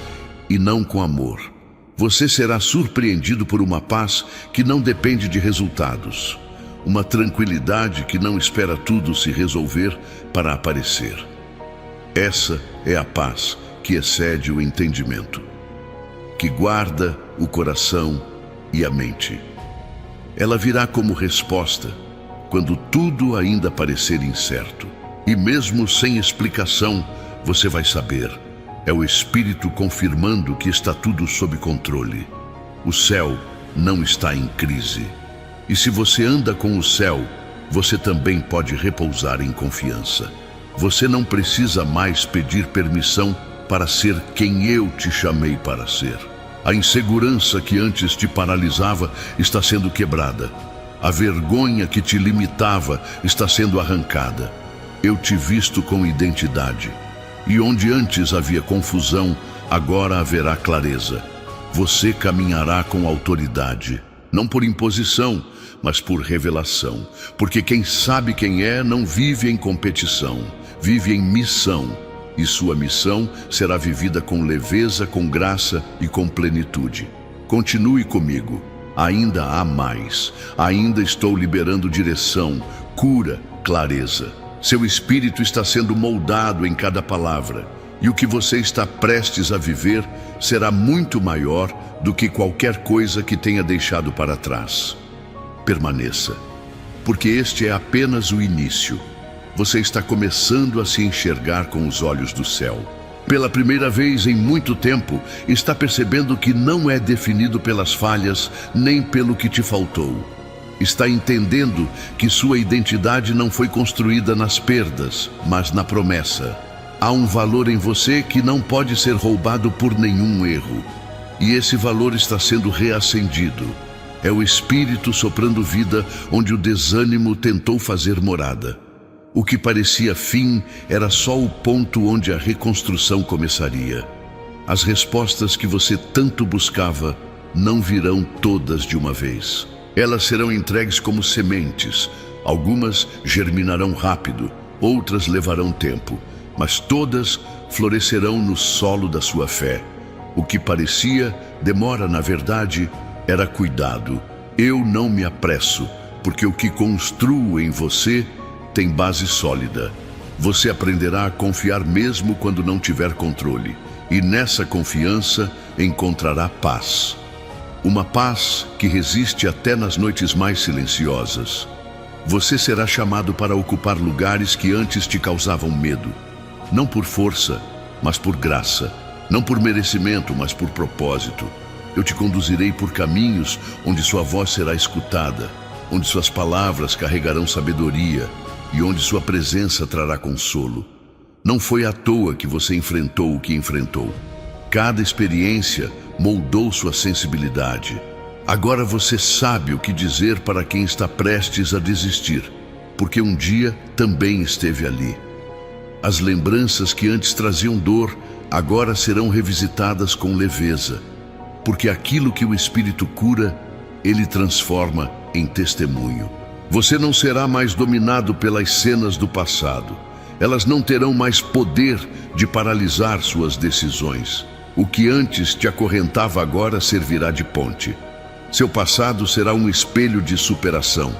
e não com amor. Você será surpreendido por uma paz que não depende de resultados. Uma tranquilidade que não espera tudo se resolver para aparecer. Essa é a paz que excede o entendimento, que guarda o coração e a mente. Ela virá como resposta quando tudo ainda parecer incerto. E mesmo sem explicação, você vai saber. É o Espírito confirmando que está tudo sob controle. O céu não está em crise. E se você anda com o céu, você também pode repousar em confiança. Você não precisa mais pedir permissão para ser quem eu te chamei para ser. A insegurança que antes te paralisava está sendo quebrada. A vergonha que te limitava está sendo arrancada. Eu te visto com identidade. E onde antes havia confusão, agora haverá clareza. Você caminhará com autoridade, não por imposição, mas por revelação. Porque quem sabe quem é não vive em competição, vive em missão. E sua missão será vivida com leveza, com graça e com plenitude. Continue comigo. Ainda há mais. Ainda estou liberando direção, cura, clareza. Seu espírito está sendo moldado em cada palavra. E o que você está prestes a viver será muito maior do que qualquer coisa que tenha deixado para trás. Permaneça, porque este é apenas o início. Você está começando a se enxergar com os olhos do céu. Pela primeira vez em muito tempo, está percebendo que não é definido pelas falhas, nem pelo que te faltou. Está entendendo que sua identidade não foi construída nas perdas, mas na promessa. Há um valor em você que não pode ser roubado por nenhum erro. E esse valor está sendo reacendido. É o Espírito soprando vida onde o desânimo tentou fazer morada. O que parecia fim era só o ponto onde a reconstrução começaria. As respostas que você tanto buscava não virão todas de uma vez. Elas serão entregues como sementes. Algumas germinarão rápido, outras levarão tempo, mas todas florescerão no solo da sua fé. O que parecia demora, na verdade, era cuidado. Eu não me apresso, porque o que construo em você tem base sólida. Você aprenderá a confiar mesmo quando não tiver controle. E nessa confiança encontrará paz. Uma paz que resiste até nas noites mais silenciosas. Você será chamado para ocupar lugares que antes te causavam medo. Não por força, mas por graça. Não por merecimento, mas por propósito. Eu te conduzirei por caminhos onde sua voz será escutada, onde suas palavras carregarão sabedoria e onde sua presença trará consolo. Não foi à toa que você enfrentou o que enfrentou. Cada experiência moldou sua sensibilidade. Agora você sabe o que dizer para quem está prestes a desistir, porque um dia também esteve ali. As lembranças que antes traziam dor agora serão revisitadas com leveza, porque aquilo que o Espírito cura, ele transforma em testemunho. Você não será mais dominado pelas cenas do passado. Elas não terão mais poder de paralisar suas decisões. O que antes te acorrentava agora servirá de ponte. Seu passado será um espelho de superação,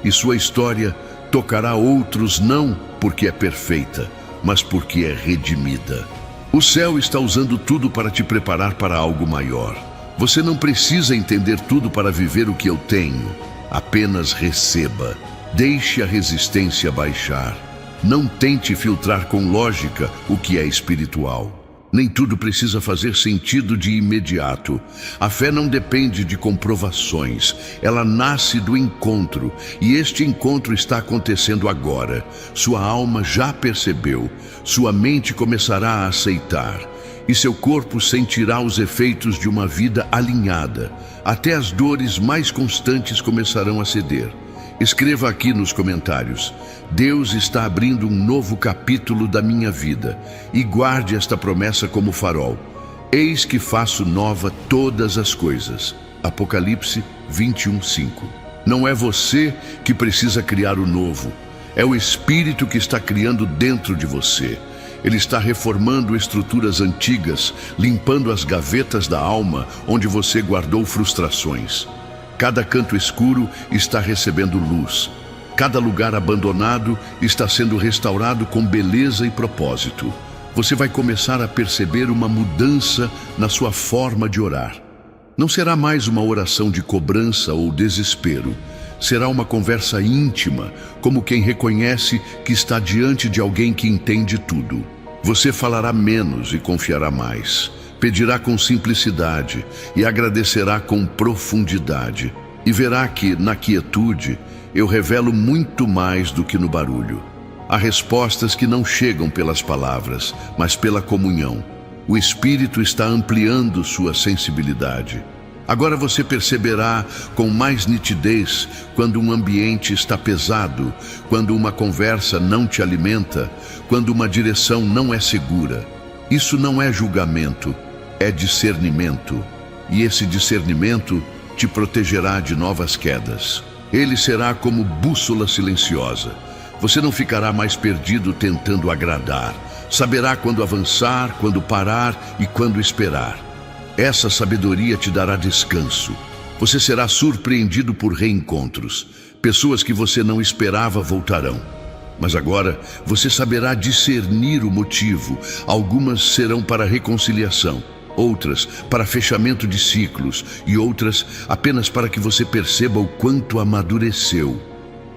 e sua história tocará outros não porque é perfeita, mas porque é redimida. O céu está usando tudo para te preparar para algo maior. Você não precisa entender tudo para viver o que eu tenho. Apenas receba. Deixe a resistência baixar. Não tente filtrar com lógica o que é espiritual. Nem tudo precisa fazer sentido de imediato. A fé não depende de comprovações. Ela nasce do encontro, e este encontro está acontecendo agora. Sua alma já percebeu, sua mente começará a aceitar, e seu corpo sentirá os efeitos de uma vida alinhada. Até as dores mais constantes começarão a ceder. Escreva aqui nos comentários: Deus está abrindo um novo capítulo da minha vida, e guarde esta promessa como farol. Eis que faço nova todas as coisas. Apocalipse 21:5. Não é você que precisa criar o novo, é o Espírito que está criando dentro de você. Ele está reformando estruturas antigas, limpando as gavetas da alma onde você guardou frustrações. Cada canto escuro está recebendo luz. Cada lugar abandonado está sendo restaurado com beleza e propósito. Você vai começar a perceber uma mudança na sua forma de orar. Não será mais uma oração de cobrança ou desespero. Será uma conversa íntima, como quem reconhece que está diante de alguém que entende tudo. Você falará menos e confiará mais. Pedirá com simplicidade e agradecerá com profundidade. E verá que, na quietude, eu revelo muito mais do que no barulho. Há respostas que não chegam pelas palavras, mas pela comunhão. O Espírito está ampliando sua sensibilidade. Agora você perceberá com mais nitidez quando um ambiente está pesado, quando uma conversa não te alimenta, quando uma direção não é segura. Isso não é julgamento, é discernimento. E esse discernimento te protegerá de novas quedas. Ele será como bússola silenciosa. Você não ficará mais perdido tentando agradar. Saberá quando avançar, quando parar e quando esperar. Essa sabedoria te dará descanso. Você será surpreendido por reencontros. Pessoas que você não esperava voltarão. Mas agora você saberá discernir o motivo. Algumas serão para reconciliação, outras para fechamento de ciclos e outras apenas para que você perceba o quanto amadureceu.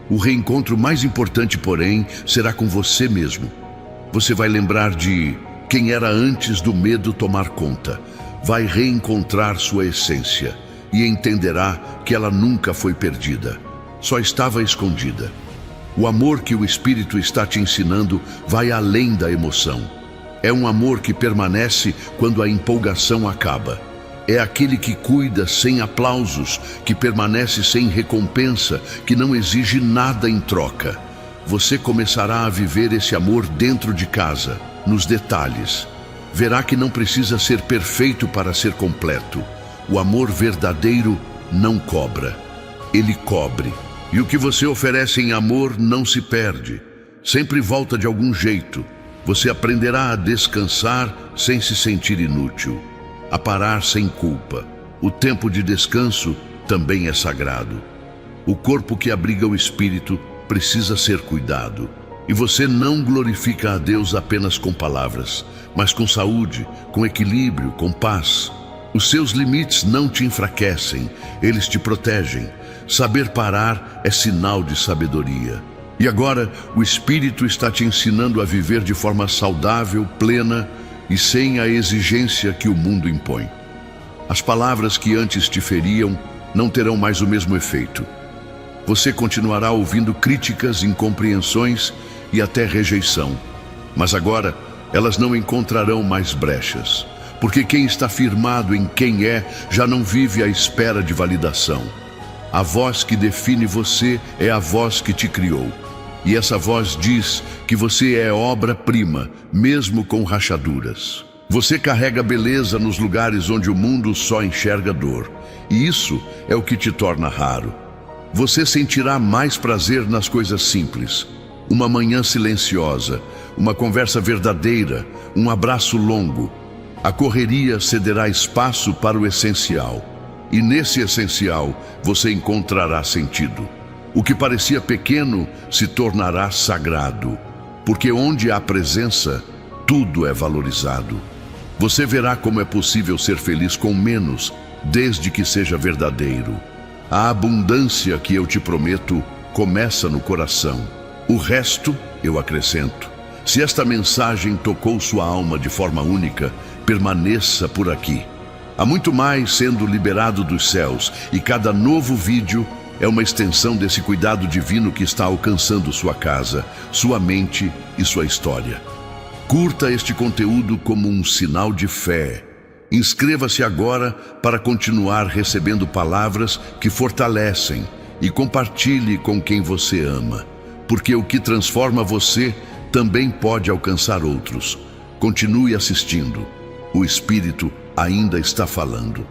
O reencontro mais importante, porém, será com você mesmo. Você vai lembrar de quem era antes do medo tomar conta. Vai reencontrar sua essência e entenderá que ela nunca foi perdida, só estava escondida. O amor que o Espírito está te ensinando vai além da emoção. É um amor que permanece quando a empolgação acaba. É aquele que cuida sem aplausos, que permanece sem recompensa, que não exige nada em troca. Você começará a viver esse amor dentro de casa, nos detalhes. Verá que não precisa ser perfeito para ser completo. O amor verdadeiro não cobra, ele cobre. E o que você oferece em amor não se perde, sempre volta de algum jeito. Você aprenderá a descansar sem se sentir inútil, a parar sem culpa. O tempo de descanso também é sagrado. O corpo que abriga o espírito precisa ser cuidado. E você não glorifica a Deus apenas com palavras, mas com saúde, com equilíbrio, com paz. Os seus limites não te enfraquecem, eles te protegem. Saber parar é sinal de sabedoria. E agora, o Espírito está te ensinando a viver de forma saudável, plena e sem a exigência que o mundo impõe. As palavras que antes te feriam não terão mais o mesmo efeito. Você continuará ouvindo críticas, incompreensões e até rejeição. Mas agora, elas não encontrarão mais brechas, porque quem está firmado em quem é, já não vive à espera de validação. A voz que define você é a voz que te criou. E essa voz diz que você é obra-prima, mesmo com rachaduras. Você carrega beleza nos lugares onde o mundo só enxerga dor. E isso é o que te torna raro. Você sentirá mais prazer nas coisas simples. Uma manhã silenciosa, uma conversa verdadeira, um abraço longo. A correria cederá espaço para o essencial. E nesse essencial você encontrará sentido. O que parecia pequeno se tornará sagrado. Porque onde há presença, tudo é valorizado. Você verá como é possível ser feliz com menos, desde que seja verdadeiro. A abundância que eu te prometo começa no coração. O resto eu acrescento. Se esta mensagem tocou sua alma de forma única, permaneça por aqui. Há muito mais sendo liberado dos céus, e cada novo vídeo é uma extensão desse cuidado divino que está alcançando sua casa, sua mente e sua história. Curta este conteúdo como um sinal de fé. Inscreva-se agora para continuar recebendo palavras que fortalecem e compartilhe com quem você ama, porque o que transforma você também pode alcançar outros. Continue assistindo. O Espírito ainda está falando.